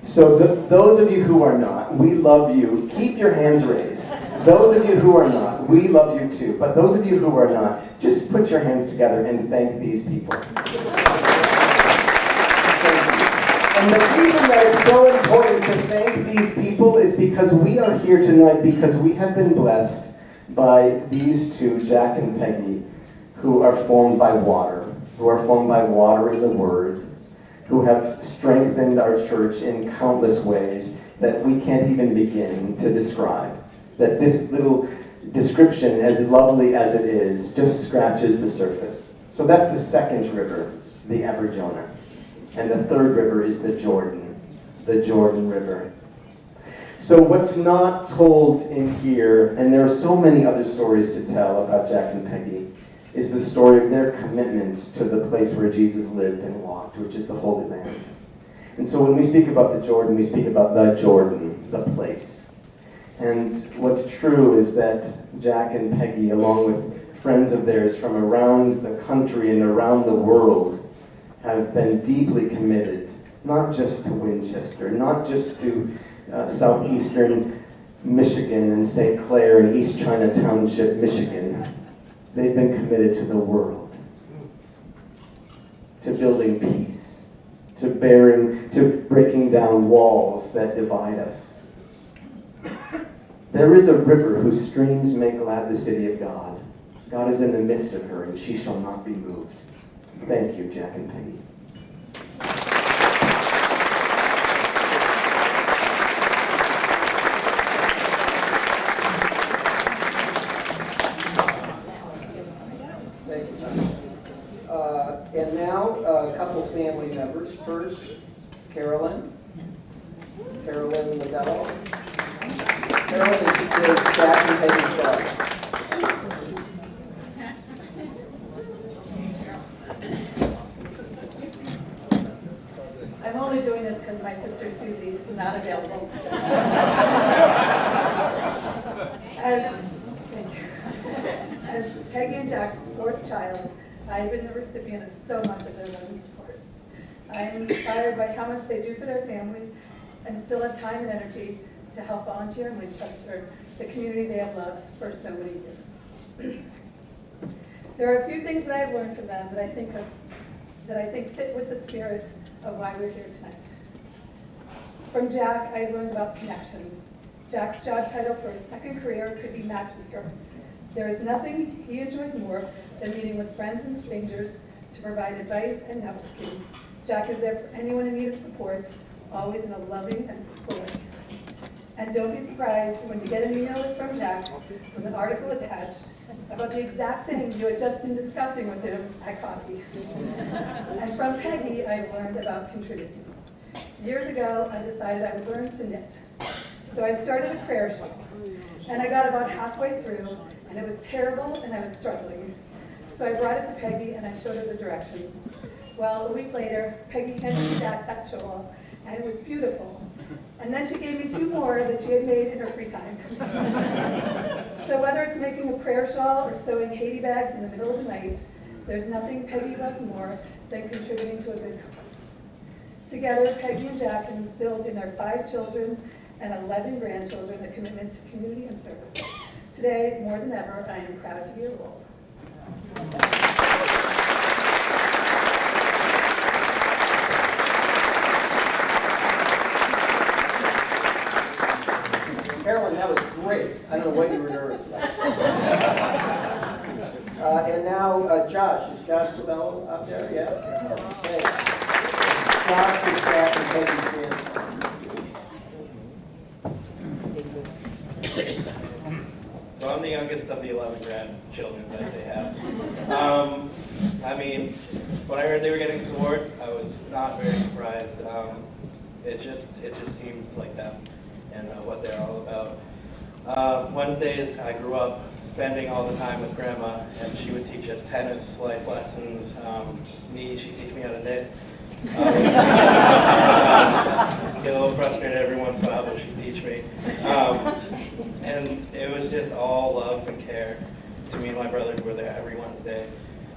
So those of you who are not, we love you. Keep your hands raised. Those of you who are not, we love you too, but those of you who are not, just put your hands together and thank these people. And the reason that it's so important to thank these people is because we are here tonight because we have been blessed by these two, Jack and Peggy, who are formed by water in the Word, who have strengthened our church in countless ways that we can't even begin to describe. That this little description, as lovely as it is, just scratches the surface. So that's the second river, the Aberjona. And the third river is the Jordan River. So what's not told in here, and there are so many other stories to tell about Jack and Peggy, is the story of their commitment to the place where Jesus lived and walked, which is the Holy Land. And so when we speak about the Jordan, we speak about the Jordan, the place. And what's true is that Jack and Peggy, along with friends of theirs from around the country and around the world, have been deeply committed, not just to Winchester, not just to southeastern Michigan and St. Clair and East China Township, Michigan. They've been committed to the world, to building peace, to breaking down walls that divide us. There is a river whose streams make glad the city of God. God is in the midst of her, and she shall not be moved. Thank you, Jack and Peggy. Thank you, John. And now, a couple family members. First, Carolyn. Carolyn Libelo. Carolyn is Jack and Peggy's daughter. I'm only doing this because my sister Susie is not available. As Peggy and Jack's fourth child, I've been the recipient of so much of their love and support. I am inspired by how much they do for their family and still have time and energy to help volunteer in Winchester, the community they have loved for so many years. There are a few things that I've learned from them that I think fit with the spirit of why we're here tonight. From Jack, I learned about connections. Jack's job title for his second career could be matchmaker. There is nothing he enjoys more than meeting with friends and strangers to provide advice and networking. Jack is there for anyone in need of support, always in a loving and thoughtful way. And don't be surprised when you get an email from Jack with an article attached about the exact thing you had just been discussing with him at coffee. And from Peggy, I learned about contributing. Years ago, I decided I would learn to knit. So I started a prayer shawl. And I got about halfway through, and it was terrible, and I was struggling. So I brought it to Peggy, and I showed her the directions. Well, a week later, Peggy handed me back that shawl, and it was beautiful. And then she gave me two more that she had made in her free time. So whether it's making a prayer shawl or sewing Haiti bags in the middle of the night, there's nothing Peggy loves more than contributing to a good cause. Together, Peggy and Jack have instilled in their 5 children and 11 grandchildren a commitment to community and service. Today, more than ever, I am proud to be a role. Carolyn, that was great. I don't know what you were nervous about. And now, Josh. Is Josh Libelo out there? Yeah? Okay. Josh is Jack and Peggy's grandson. So I'm the youngest of the 11 grandchildren that they have. When I heard they were getting this award, I was not very surprised. It just seemed like them and what they're all about. Wednesdays, I grew up spending all the time with Grandma, and she would teach us tennis, life lessons. She'd teach me how to knit. Get a little frustrated every once in a while, but she'd teach me. And it was just all love and care to me and my brother who were there every Wednesday.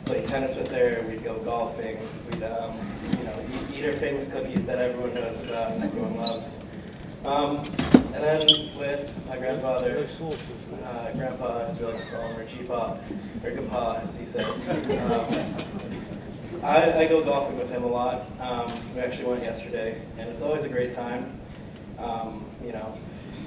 Play tennis with her, we'd go golfing, we'd eat her famous cookies that everyone knows about and everyone loves. And then with my grandfather, Grandpa, as we like to call him, or G-Pa, or Gapa, as he says. I go golfing with him a lot. We actually went yesterday, and it's always a great time. You know,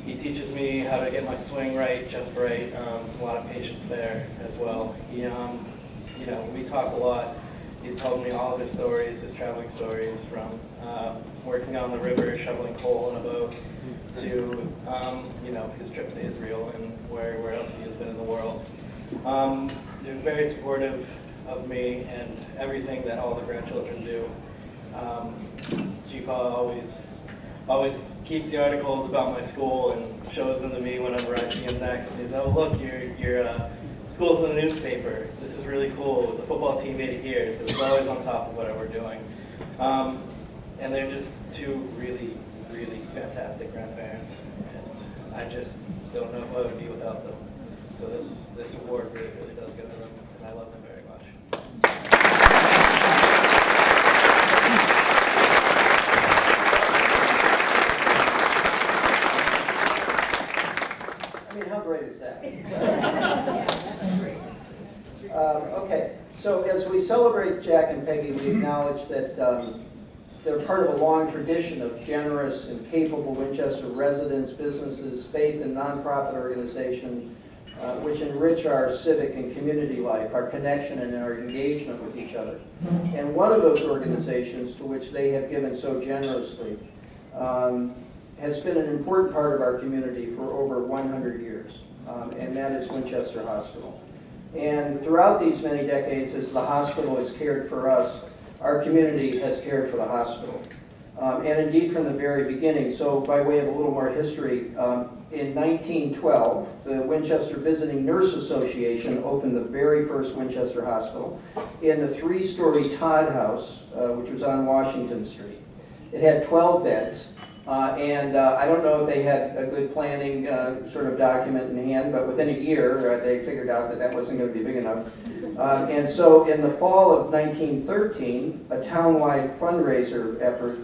he teaches me how to get my swing right, just right. A lot of patience there as well. He, you know, we talk a lot. He's told me all of his stories, his traveling stories, from working on the river, shoveling coal in a boat, to you know, his trip to Israel and where else he has been in the world. They're very supportive of me and everything that all the grandchildren do. G-Pa always keeps the articles about my school and shows them to me whenever I see him next. And he's, oh look, your school's in the newspaper. This is really cool. The football team made it here, so he's always on top of whatever we're doing. And they're just two really, really fantastic grandparents, and I just don't know if I would be without them. So this award really, really does go to them, and I love them very much. I mean, how great is that? Okay, so as we celebrate Jack and Peggy, we acknowledge that they're part of a long tradition of generous and capable Winchester residents, businesses, faith and nonprofit organizations, which enrich our civic and community life, our connection and our engagement with each other. And one of those organizations to which they have given so generously has been an important part of our community for over 100 years, and that is Winchester Hospital. And throughout these many decades, as the hospital has cared for us, our community has cared for the hospital. And indeed from the very beginning. So by way of a little more history, in 1912, the Winchester Visiting Nurse Association opened the very first Winchester Hospital in the 3-story Todd House, which was on Washington Street. It had 12 beds. And I don't know if they had a good planning sort of document in hand, but within a year they figured out that that wasn't going to be big enough. And so in the fall of 1913, a townwide fundraiser effort,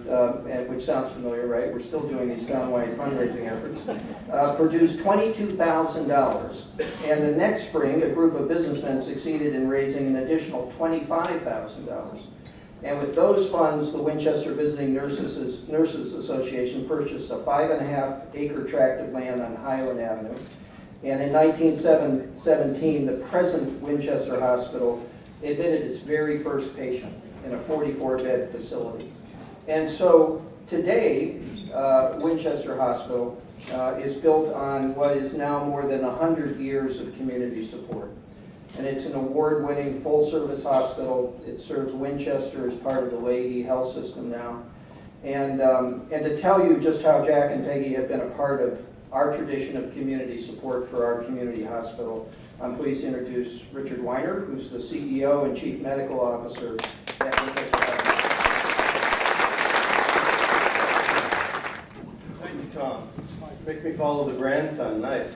which sounds familiar, right? We're still doing these townwide fundraising efforts, produced $22,000. And the next spring, a group of businessmen succeeded in raising an additional $25,000. And with those funds, the Winchester Visiting Nurses Association purchased a 5.5-acre tract of land on Highland Avenue. And in 1917, the present Winchester Hospital admitted its very first patient in a 44-bed facility. And so today, Winchester Hospital is built on what is now more than 100 years of community support. And it's an award-winning full-service hospital. It serves Winchester as part of the Leahy Health System now. And to tell you just how Jack and Peggy have been a part of our tradition of community support for our community hospital, I'm pleased to introduce Richard Weiner, who's the CEO and Chief Medical Officer at Winchester Hospital. Thank you, Tom. Make me follow the grandson. Nice.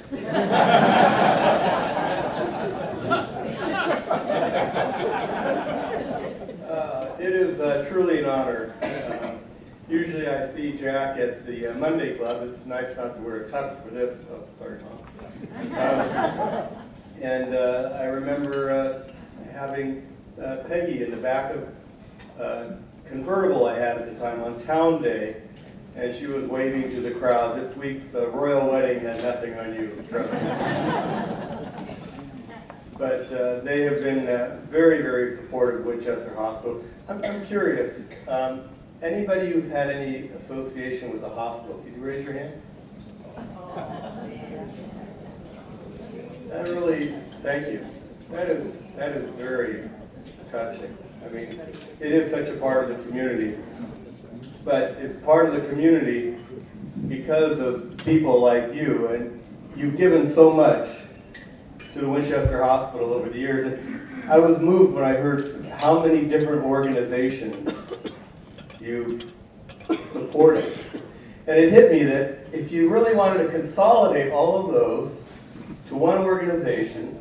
It is truly an honor. Usually I see Jack at the Monday Club. It's nice not to wear a tux for this. Oh, sorry, Tom. And I remember having Peggy in the back of a convertible I had at the time on Town Day, and she was waving to the crowd. This week's royal wedding had nothing on you, trust me. But they have been very, very supportive of Winchester Hospital. I'm curious, anybody who's had any association with the hospital, could you raise your hand? That really, thank you. That is very touching. I mean, it is such a part of the community. But it's part of the community because of people like you, and you've given so much to the Winchester Hospital over the years. And I was moved when I heard how many different organizations you've supported. And it hit me that if you really wanted to consolidate all of those to one organization,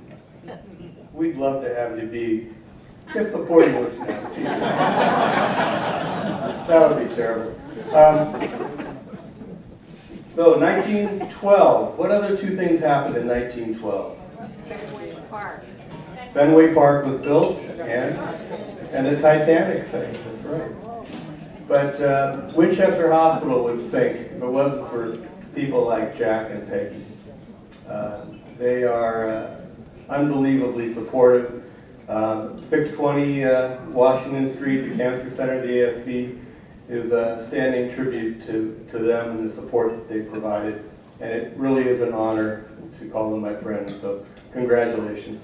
we'd love to have you be just supporting what you have. That would be terrible. So 1912, what other two things happened in 1912? Fenway Park was built and the Titanic sank, that's right. But Winchester Hospital would sink if it wasn't for people like Jack and Peggy. They are unbelievably supportive. 620 Washington Street, the Cancer Center, the ASC, is a standing tribute to them and the support that they provided. And it really is an honor to call them my friends, so congratulations.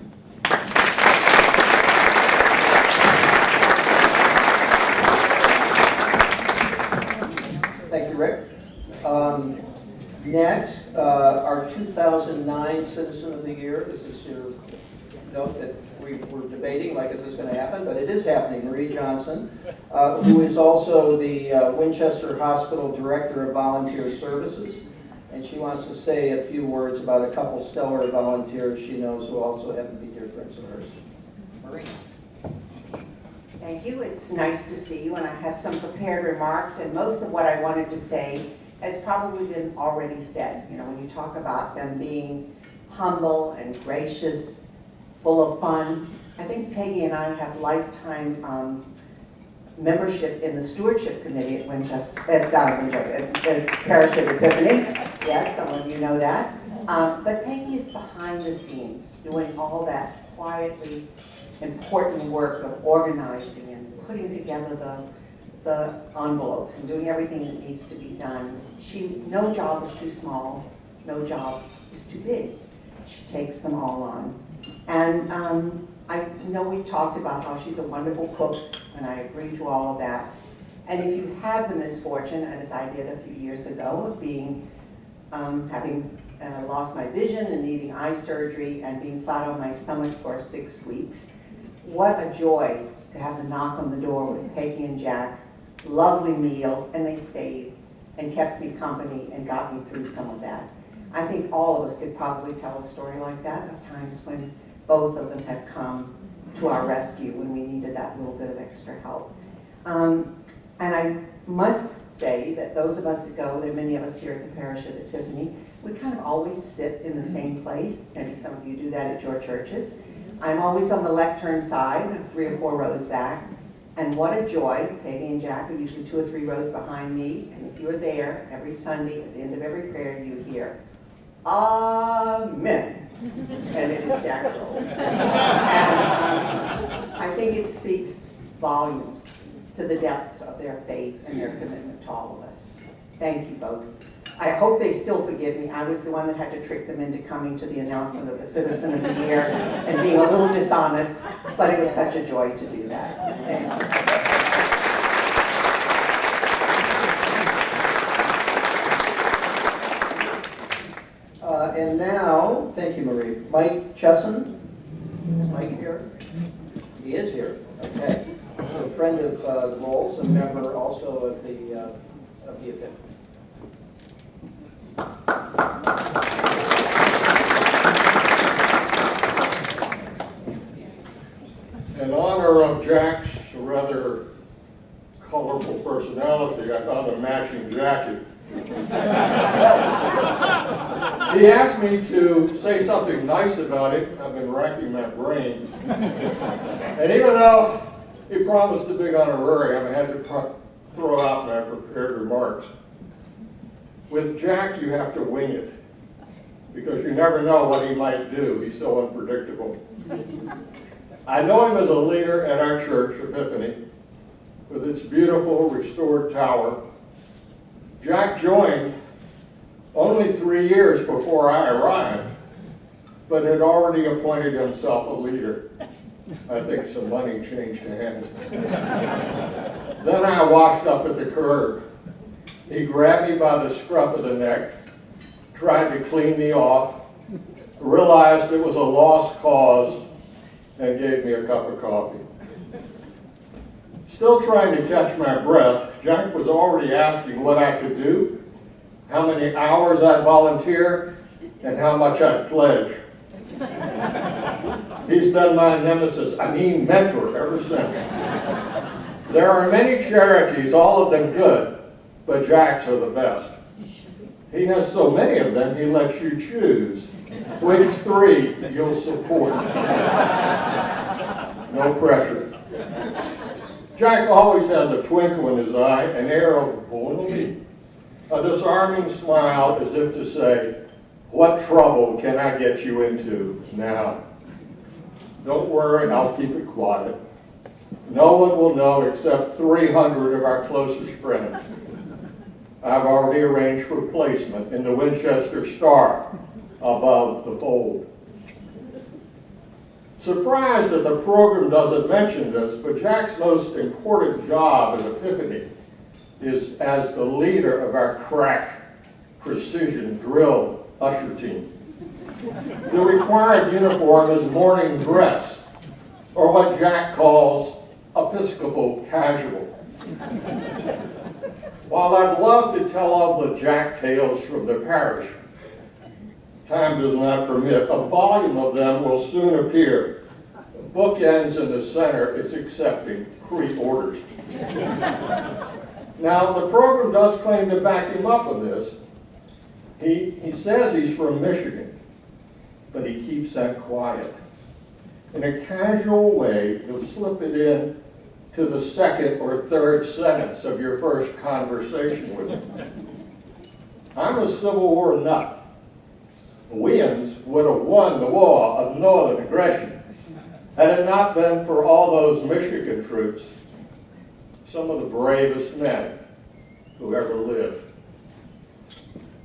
Thank you, Rick. Next, our 2009 Citizen of the Year. This is your note that we're debating, like, is this going to happen? But it is happening. Marie Johnson, who is also the Winchester Hospital Director of Volunteer Services. And she wants to say a few words about a couple stellar volunteers she knows who also happen to be dear friends of hers. Marie. Thank you. It's nice to see you, and I have some prepared remarks, and most of what I wanted to say has probably been already said. You know, when you talk about them being humble and gracious, full of fun, I think Peggy and I have lifetime membership in the stewardship committee at Winchester, at Parish of Epiphany. Yes, some of you know that. But Peggy is behind the scenes, doing all that quietly important work of organizing and putting together the envelopes and doing everything that needs to be done. No job is too small, no job is too big. She takes them all on. And I know we've talked about how she's a wonderful cook, and I agree to all of that. And if you have the misfortune, as I did a few years ago, of being, having lost my vision and needing eye surgery and being flat on my stomach for 6 weeks, what a joy to have the knock on the door with Peggy and Jack. Lovely meal, and they stayed and kept me company and got me through some of that. I think all of us could probably tell a story like that of times when both of them have come to our rescue when we needed that little bit of extra help. And I must say that those of us that go, there are many of us here at the Parish of Epiphany, we kind of always sit in the same place. Maybe some of you do that at your churches. I'm always on the lectern side, 3 or 4 rows back. And what a joy. Peggy and Jack are usually 2 or 3 rows behind me. And if you're there, every Sunday, at the end of every prayer, you hear, Amen. And it is Jack Roll. And I think it speaks volumes to the depths of their faith and their commitment to all of us. Thank you both. I hope they still forgive me. I was the one that had to trick them into coming to the announcement of the Citizen of the Year and being a little dishonest, but it was such a joy to do that. Thank you. And now, thank you, Marie. Mike Chesson. Is Mike here? He is here. Okay. A friend of the Rolls, a member also of the Epiphany. In honor of Jack's rather colorful personality, I found a matching jacket. He asked me to say something nice about it. I've been racking my brain. And even though he promised a big honorarium, I had to throw out my prepared remarks. With Jack, you have to wing it, because you never know what he might do. He's so unpredictable. I know him as a leader at our church, Epiphany, with its beautiful restored tower. Jack joined only 3 years before I arrived, but had already appointed himself a leader. I think some money changed hands. Then I washed up at the curb. He grabbed me by the scruff of the neck, tried to clean me off, realized it was a lost cause, and gave me a cup of coffee. Still trying to catch my breath, Jack was already asking what I could do, how many hours I'd volunteer, and how much I'd pledge. He's been my nemesis, mentor ever since. There are many charities, all of them good, but Jack's are the best. He has so many of them, he lets you choose which 3 you'll support. No pressure. Jack always has a twinkle in his eye, an air of bonhomie, a disarming smile as if to say, what trouble can I get you into now? Don't worry, I'll keep it quiet. No one will know except 300 of our closest friends. I've already arranged for placement in the Winchester Star above the fold. Surprised that the program doesn't mention this, but Jack's most important job at Epiphany is as the leader of our crack precision drill usher team. The required uniform is morning dress, or what Jack calls Episcopal casual. While I'd love to tell all the Jack tales from the parish, time does not permit. A volume of them will soon appear. Bookends in the center is accepting pre-orders. Now, the program does claim to back him up on this. He says he's from Michigan, but he keeps that quiet. In a casual way, he'll slip it in to the second or third sentence of your first conversation with him. I'm a Civil War nut. Weans would have won the war of northern aggression had it not been for all those Michigan troops, some of the bravest men who ever lived.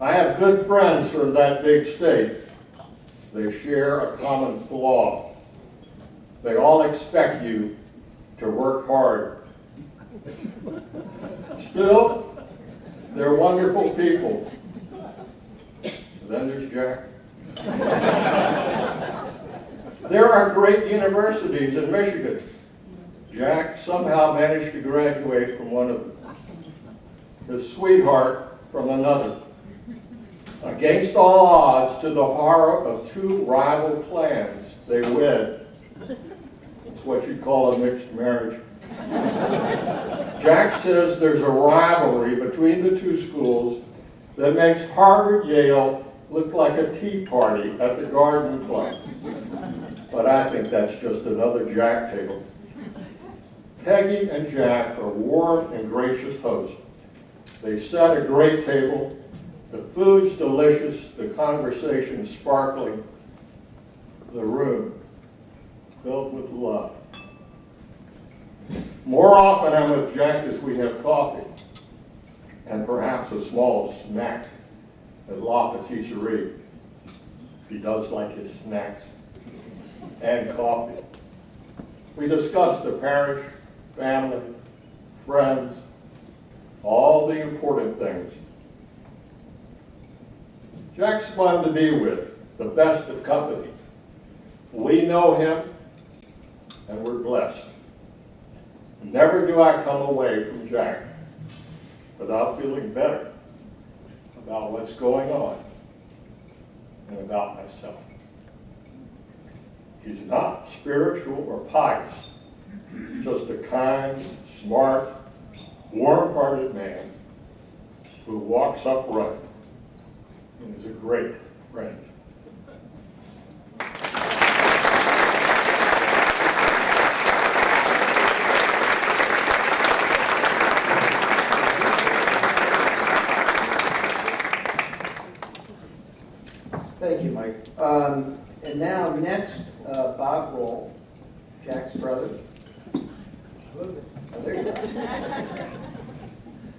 I have good friends from that big state. They share a common flaw. They all expect you to work hard. Still, they're wonderful people. Then there's Jack. There are great universities in Michigan. Jack somehow managed to graduate from one of them. His sweetheart from another. Against all odds, to the horror of 2 rival clans, they wed. It's what you'd call a mixed marriage. Jack says there's a rivalry between the 2 schools that makes Harvard-Yale look like a tea party at the Garden Club. But I think that's just another Jack tale. Peggy and Jack are warm and gracious hosts. They set a great table. The food's delicious, the conversation's sparkling, the room filled with love. More often I'm with Jack as we have coffee, and perhaps a small snack at La Patisserie. He does like his snacks and coffee. We discuss the parish, family, friends, all the important things. Jack's fun to be with, the best of company. We know him, and we're blessed. Never do I come away from Jack without feeling better about what's going on and about myself. He's not spiritual or pious, just a kind, smart, warm-hearted man who walks upright and is a great friend. Thank you, Mike. And now, next, Bob Roll, Jack's brother. Oh, there you go.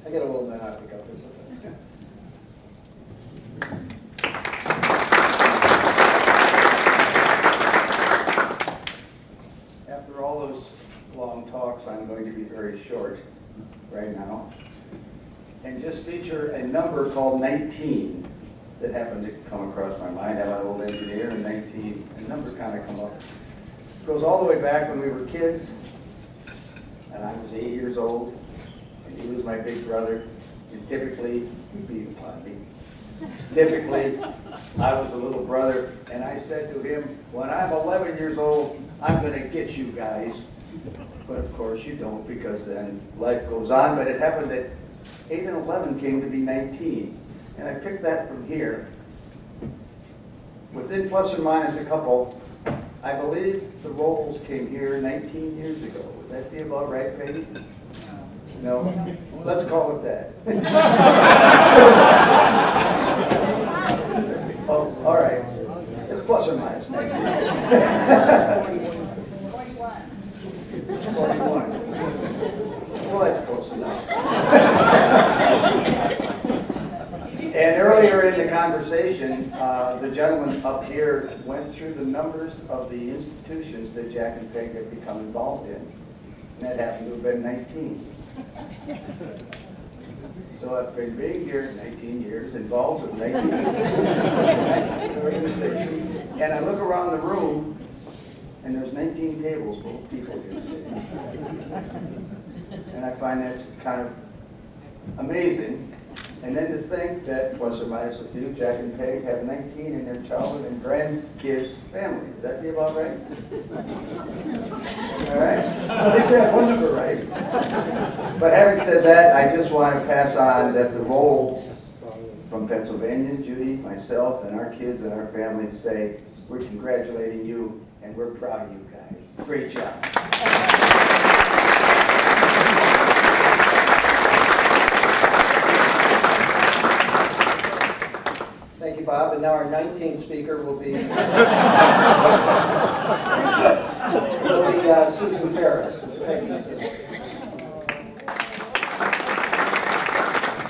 I get a little bit hot to pick up this. After all those long talks, I'm going to be very short right now and just feature a number called 19 that happened to come across my mind. I'm an old engineer, and 19, a number kind of come up. It goes all the way back when we were kids, and I was 8 years old, and he was my big brother, and typically, I was the little brother, and I said to him, when I'm 11 years old, I'm going to get you guys. But of course you don't, because then life goes on. But it happened that 8 and 11 came to be 19. and I picked that from here. Within plus or minus a couple, I believe the Rolls came here 19 years ago. Would that be about right, Peggy? No? Let's call it that. Oh, all right. It's plus or minus 19. 41. Well, that's close enough. And earlier in the conversation, the gentleman up here went through the numbers of the institutions that Jack and Peg have become involved in. And that happened to have been 19. So I've been being here 19 years, involved with 19 organizations. And I look around the room, and there's 19 tables full of people here today. And I find that's kind of amazing. And then to think that, plus or minus a few, Jack and Peg have 19 in their childhood and grandkids family. Would that be about right? All right? Well, at least they have one number right. But having said that, I just want to pass on that the Rolls from Pennsylvania, Judy, myself, and our kids and our family say, we're congratulating you and we're proud of you guys. Great job. Thank you, Bob. And now our 19th speaker will be, Susan Ferris. Peggy's sister.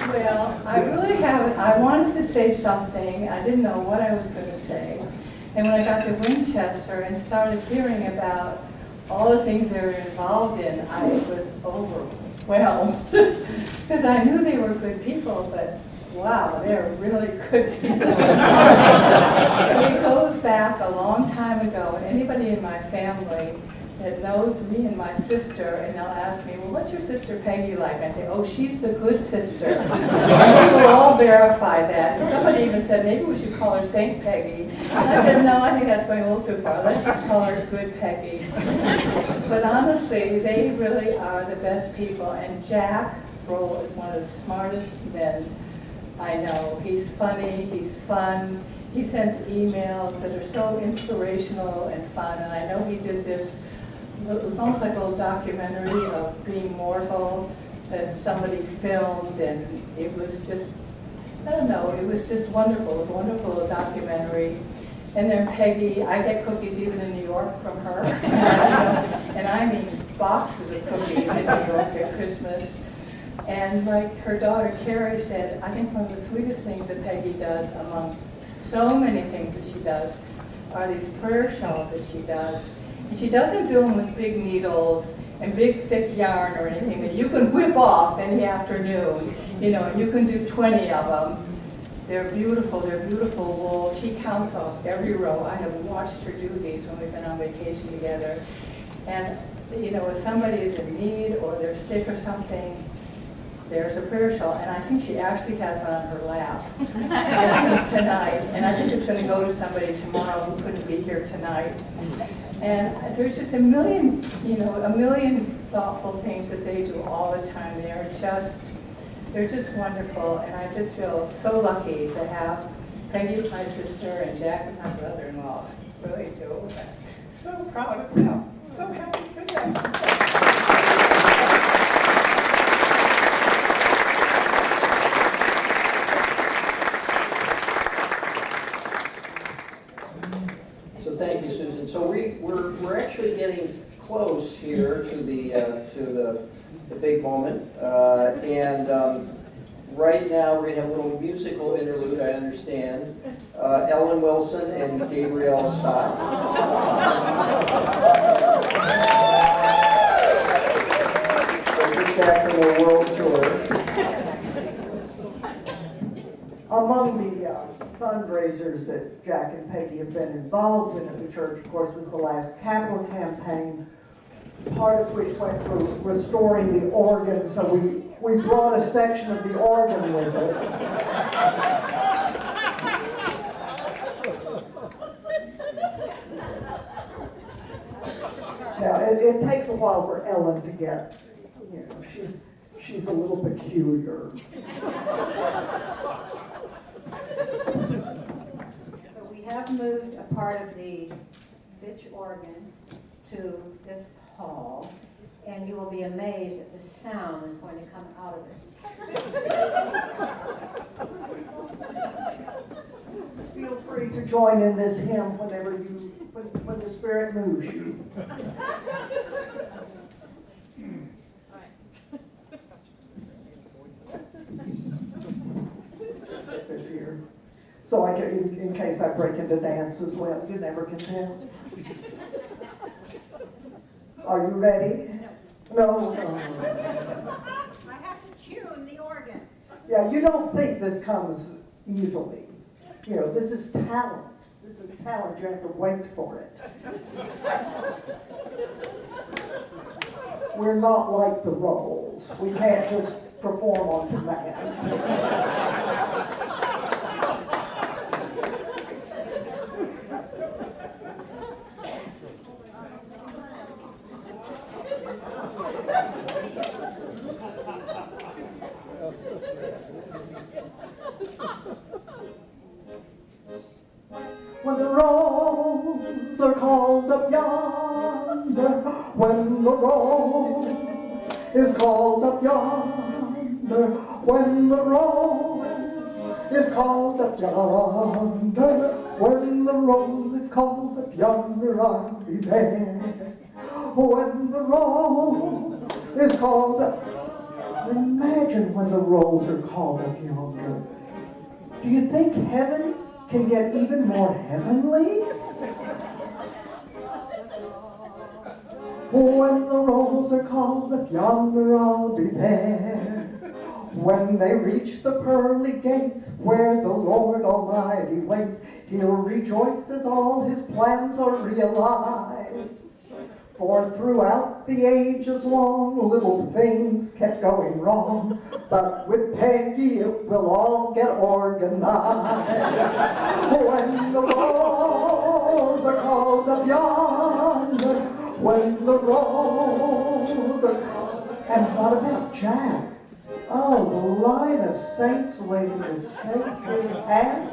Well, I wanted to say something. I didn't know what I was going to say. And when I got to Winchester and started hearing about all the things they were involved in, I was overwhelmed. Because I knew they were good people, but wow, they're really good people. It goes back a long time ago, and anybody in my family that knows me and my sister, and they'll ask me, well, what's your sister Peggy like? I say, oh, she's the good sister. And we will all verify that. And somebody even said, maybe we should call her Saint Peggy. And I said, no, I think that's going a little too far. Let's just call her Good Peggy. But honestly, they really are the best people. And Jack Roll is one of the smartest men I know. He's funny, he's fun. He sends emails that are so inspirational and fun. And I know he did this. It was almost like a little documentary of being mortal that somebody filmed, and it was just, I don't know, it was just wonderful. It was a wonderful documentary. And then Peggy, I get cookies even in New York from her. And I mean boxes of cookies in New York at Christmas. And like her daughter Carrie said, I think one of the sweetest things that Peggy does, among so many things that she does, are these prayer shawls that she does. And she doesn't do them with big needles and big thick yarn or anything that you can whip off any afternoon. You know, and you can do 20 of them. They're beautiful wool. She counts off every row. I have watched her do these when we've been on vacation together. And, you know, if somebody is in need or they're sick or something, there's a prayer shawl, and I think she actually has one on her lap tonight, and I think it's going to go to somebody tomorrow who couldn't be here tonight. And there's just a million thoughtful things that they do all the time. They're just wonderful, and I just feel so lucky to have Peggy as my sister and Jack as my brother-in-law. Really do. So proud of them. So happy for them. Thank you, Susan. So we're actually getting close here to the big moment, and right now we're gonna have a little musical interlude. I understand. Ellen Wilson and Gabrielle Stott. They're just back from their world tour. Among the fundraisers that Jack and Peggy have been involved in at the church, of course, was the last capital campaign, part of which went for restoring the organ. So we brought a section of the organ with us. Now, it takes a while for Ellen to get, you know, she's a little peculiar. have moved a part of the Fitch organ to this hall, and you will be amazed at the sound that's going to come out of it. Feel free to join in this hymn whenever when the Spirit moves you. This here. So I can, in case I break into dance as well, you never can tell. Are you ready? No. I have to tune the organ. Yeah, you don't think this comes easily. You know, this is talent. This is talent. You have to wait for it. We're not like the roles. We can't just perform on command. When the rose are called up yonder, when the rose is called up yonder, when the rose is called up yonder, when the rose is called up yonder, I'll be there. When the rose is called up, imagine when the rose are called up yonder. Do you think heaven can get even more heavenly? When the rolls are called up yonder, I'll be there. When they reach the pearly gates where the Lord Almighty waits, He'll rejoice as all His plans are realized. For throughout the ages long, little things kept going wrong, but with Peggy it will all get organized. When the rolls are called up yonder, when the rolls are called, and what about Jack? Oh, the line of saints waiting to shake his hand.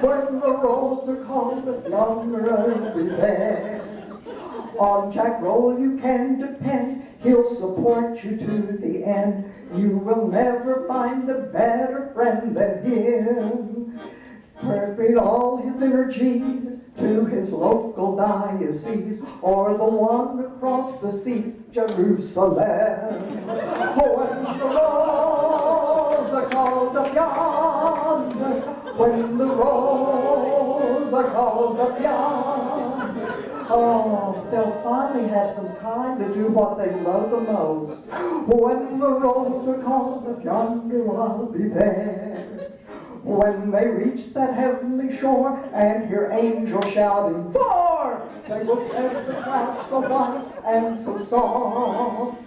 When the rolls are called up yonder, I'll be there. On Jack Roll you can depend, he'll support you to the end. You will never find a better friend than him. Perfect all his energies to his local diocese, or the one across the seas, Jerusalem. When the rolls are called up yonder, when the rolls are called up yonder, oh, they'll finally have some time to do what they love the most. When the rolls are called up yonder, I'll be there. When they reach that heavenly shore and hear angels shouting, "For!" they will pass the clouds so white and so soft.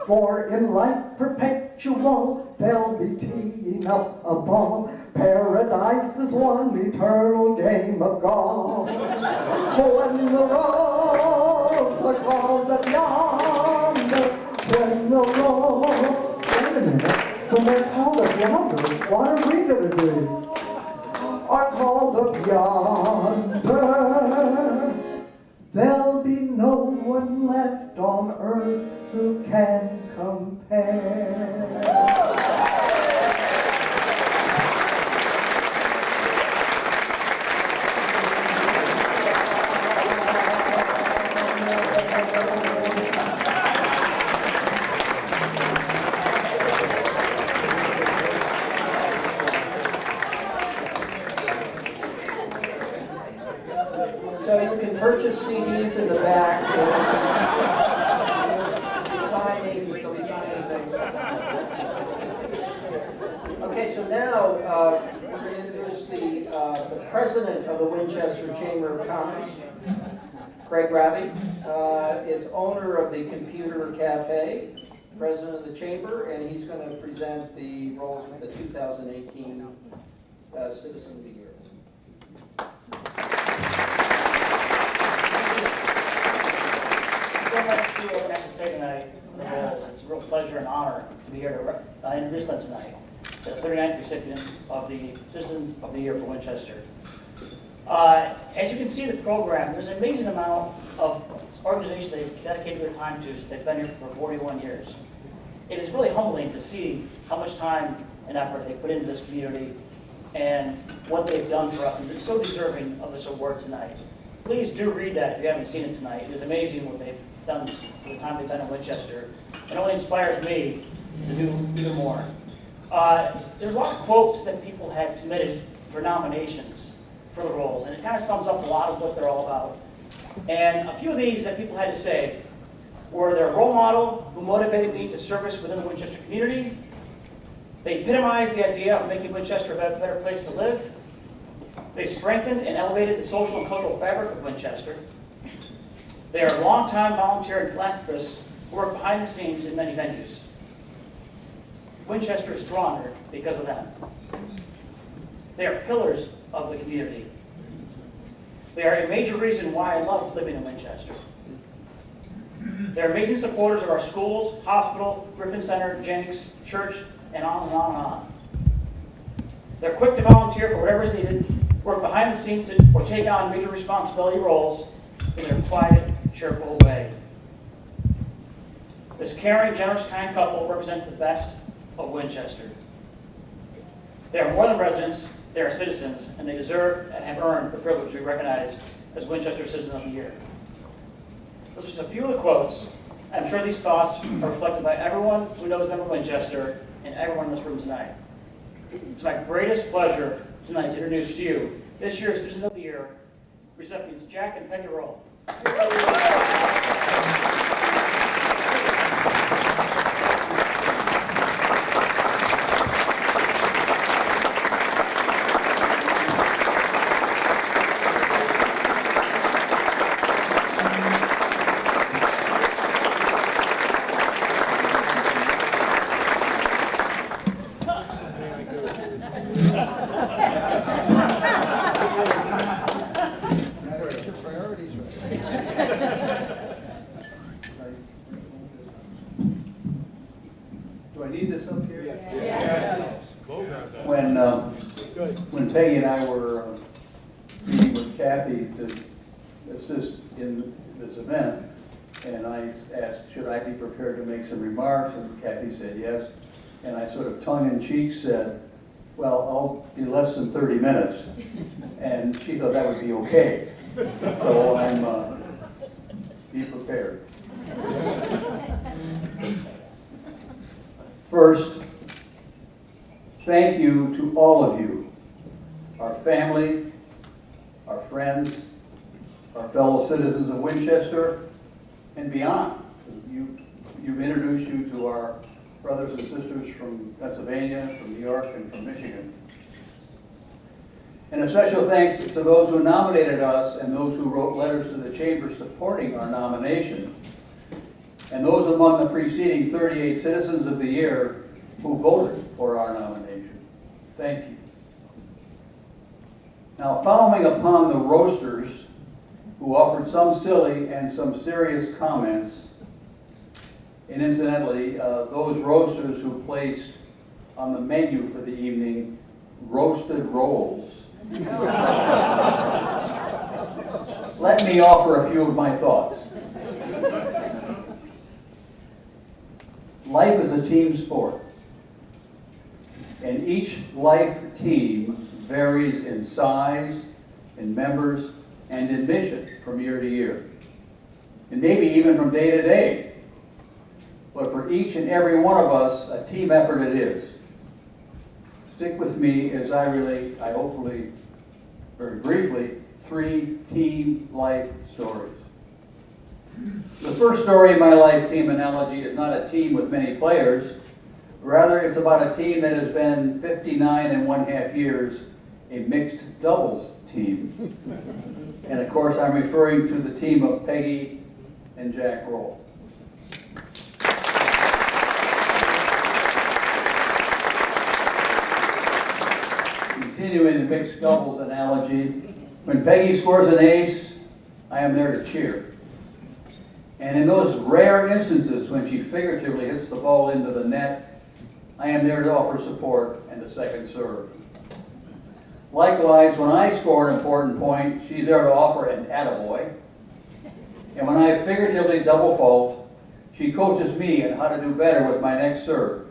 For in light perpetual they'll be teeing up a ball. Paradise is one eternal game of golf. When the rolls are called up yonder, when the rolls, wait a minute, when they're called up yonder, what are we going to do? Are called up yonder, there'll be no one left on earth who can compare. So you can purchase CDs in the back. Signing things. Okay, so now we're going to introduce the president of the Winchester Chamber of Commerce, Craig Ravi, is owner of the Computer Cafe, president of the chamber, and he's going to present the roles of the 2018 Citizen of the Year. So much to what I have to say tonight for the roles. It's a real pleasure and honor to be here to introduce them tonight. The 39th recipient of the Citizens of the Year for Winchester. As you can see in the program, there's an amazing amount of organization they've dedicated their time to. They've been here for 41 years. It is really humbling to see how much time and effort they put into this community and what they've done for us, and they're so deserving of this award tonight. Please do read that if you haven't seen it tonight. It is amazing what they've done for the time they've been in Winchester. It only inspires me to do even more. There's a lot of quotes that people had submitted for nominations for the roles, and it kind of sums up a lot of what they're all about. And a few of these that people had to say were their role model who motivated me to service within the Winchester community. They epitomized the idea of making Winchester a better place to live. They strengthened and elevated the social and cultural fabric of Winchester. They are longtime volunteer and philanthropists who work behind the scenes in many venues. Winchester is stronger because of them. They are pillars of the community. They are a major reason why I love living in Winchester. They're amazing supporters of our schools, hospital, Griffin Center, Jenks, church, and on and on and on. They're quick to volunteer for whatever is needed, work behind the scenes or take on major responsibility roles in their quiet, cheerful way. This caring, generous, kind couple represents the best of Winchester. They are more than residents, they are citizens, and they deserve and have earned the privilege to be recognized as Winchester Citizen of the Year. Those are just a few of the quotes. I'm sure these thoughts are reflected by everyone who knows them in Winchester and everyone in this room tonight. It's my greatest pleasure tonight to introduce to you this year's Citizens of the Year recipients, Jack and Peggy Roll. When Peggy and I were meeting with Kathy to assist in this event, and I asked, should I be prepared to make some remarks? And Kathy said yes. And I sort of tongue-in-cheek said, well, I'll be less than 30 minutes. And she thought that would be okay. So I'm, be prepared. First, thank you to all of you, our family, our friends, our fellow citizens of Winchester, and beyond. You've introduced you to our brothers and sisters from Pennsylvania, from New York, and from Michigan. And a special thanks to those who nominated us and those who wrote letters to the Chamber supporting our nomination, and those among the preceding 38 Citizens of the Year who voted for our nomination. Thank you. Now, following upon the roasters who offered some silly and some serious comments, and incidentally, those roasters who placed on the menu for the evening roasted rolls. Let me offer a few of my thoughts. Life is a team sport, and each life team varies in size, in members, and in mission from year to year, and maybe even from day to day. But for each and every one of us, a team effort it is. Stick with me as I relate, I hopefully, very briefly, 3 team life stories. The first story in my life team analogy is not a team with many players. Rather, it's about a team that has been 59½ years, a mixed doubles team. And of course, I'm referring to the team of Peggy and Jack Roll. Continuing the mixed doubles analogy, when Peggy scores an ace, I am there to cheer. And in those rare instances when she figuratively hits the ball into the net, I am there to offer support and a second serve. Likewise, when I score an important point, she's there to offer an attaboy. And when I figuratively double fault, she coaches me on how to do better with my next serve.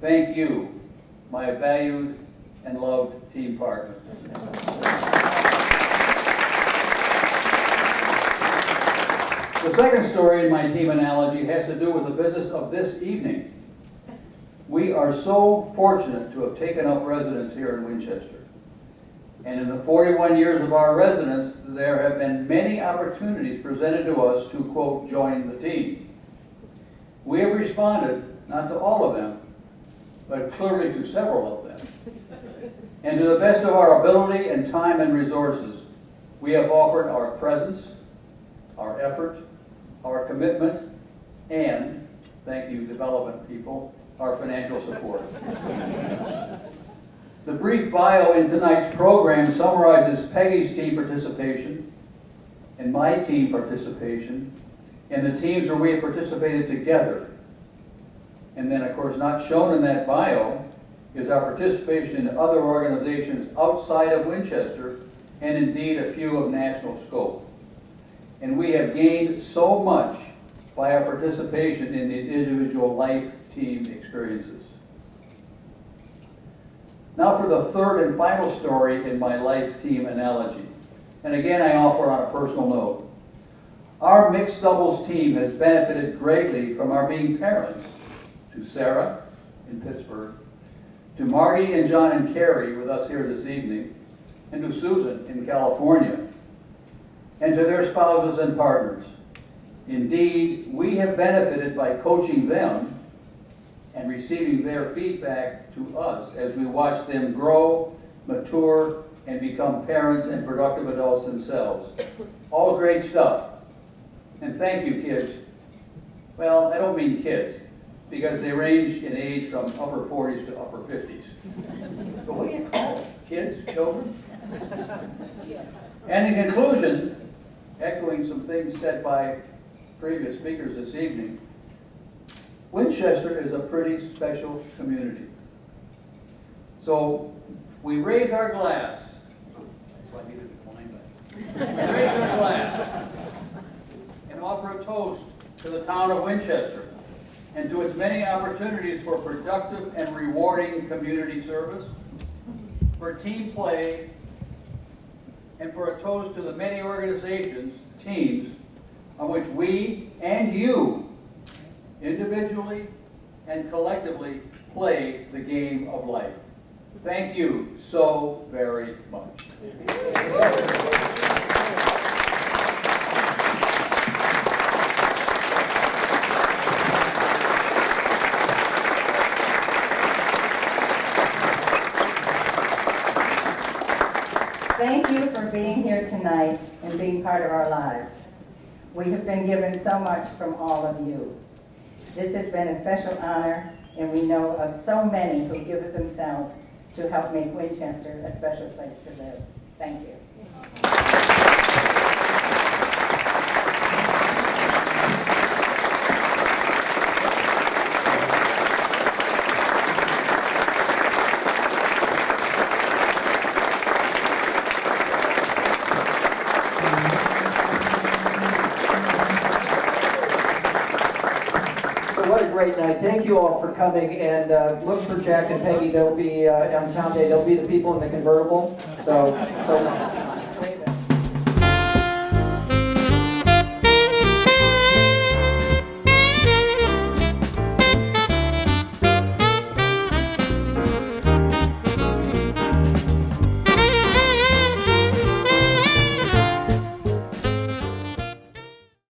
Thank you, my valued and loved team partner. The second story in my team analogy has to do with the business of this evening. We are so fortunate to have taken up residence here in Winchester. And in the 41 years of our residence, there have been many opportunities presented to us to, quote, join the team. We have responded, not to all of them, but clearly to several of them. And to the best of our ability and time and resources, we have offered our presence, our effort, our commitment, and, thank you development people, our financial support. The brief bio in tonight's program summarizes Peggy's team participation and my team participation and the teams where we have participated together. And then, of course, not shown in that bio is our participation in other organizations outside of Winchester and indeed a few of national scope. And we have gained so much by our participation in these individual life team experiences. Now for the third and final story in my life team analogy. And again, I offer on a personal note. Our mixed doubles team has benefited greatly from our being parents to Sarah in Pittsburgh, to Marty and John and Carrie with us here this evening, and to Susan in California, and to their spouses and partners. Indeed, we have benefited by coaching them and receiving their feedback to us as we watch them grow, mature, and become parents and productive adults themselves. All great stuff. And thank you, kids. Well, I don't mean kids, because they range in age from upper 40s to upper 50s. But what do you call them? Kids? Children? And in conclusion, echoing some things said by previous speakers this evening, Winchester is a pretty special community. So we raise our glass. So I needed to climb back. We raise our glass and offer a toast to the town of Winchester and to its many opportunities for productive and rewarding community service, for team play, and for a toast to the many organizations, teams, on which we and you individually and collectively play the game of life. Thank you so very much. Thank you for being here tonight and being part of our lives. We have been given so much from all of you. This has been a special honor, and we know of so many who give of themselves to help make Winchester a special place to live. Thank you. What a great night. Thank you all for coming, and look for Jack and Peggy. They'll be on town day. They'll be the people in the convertible. So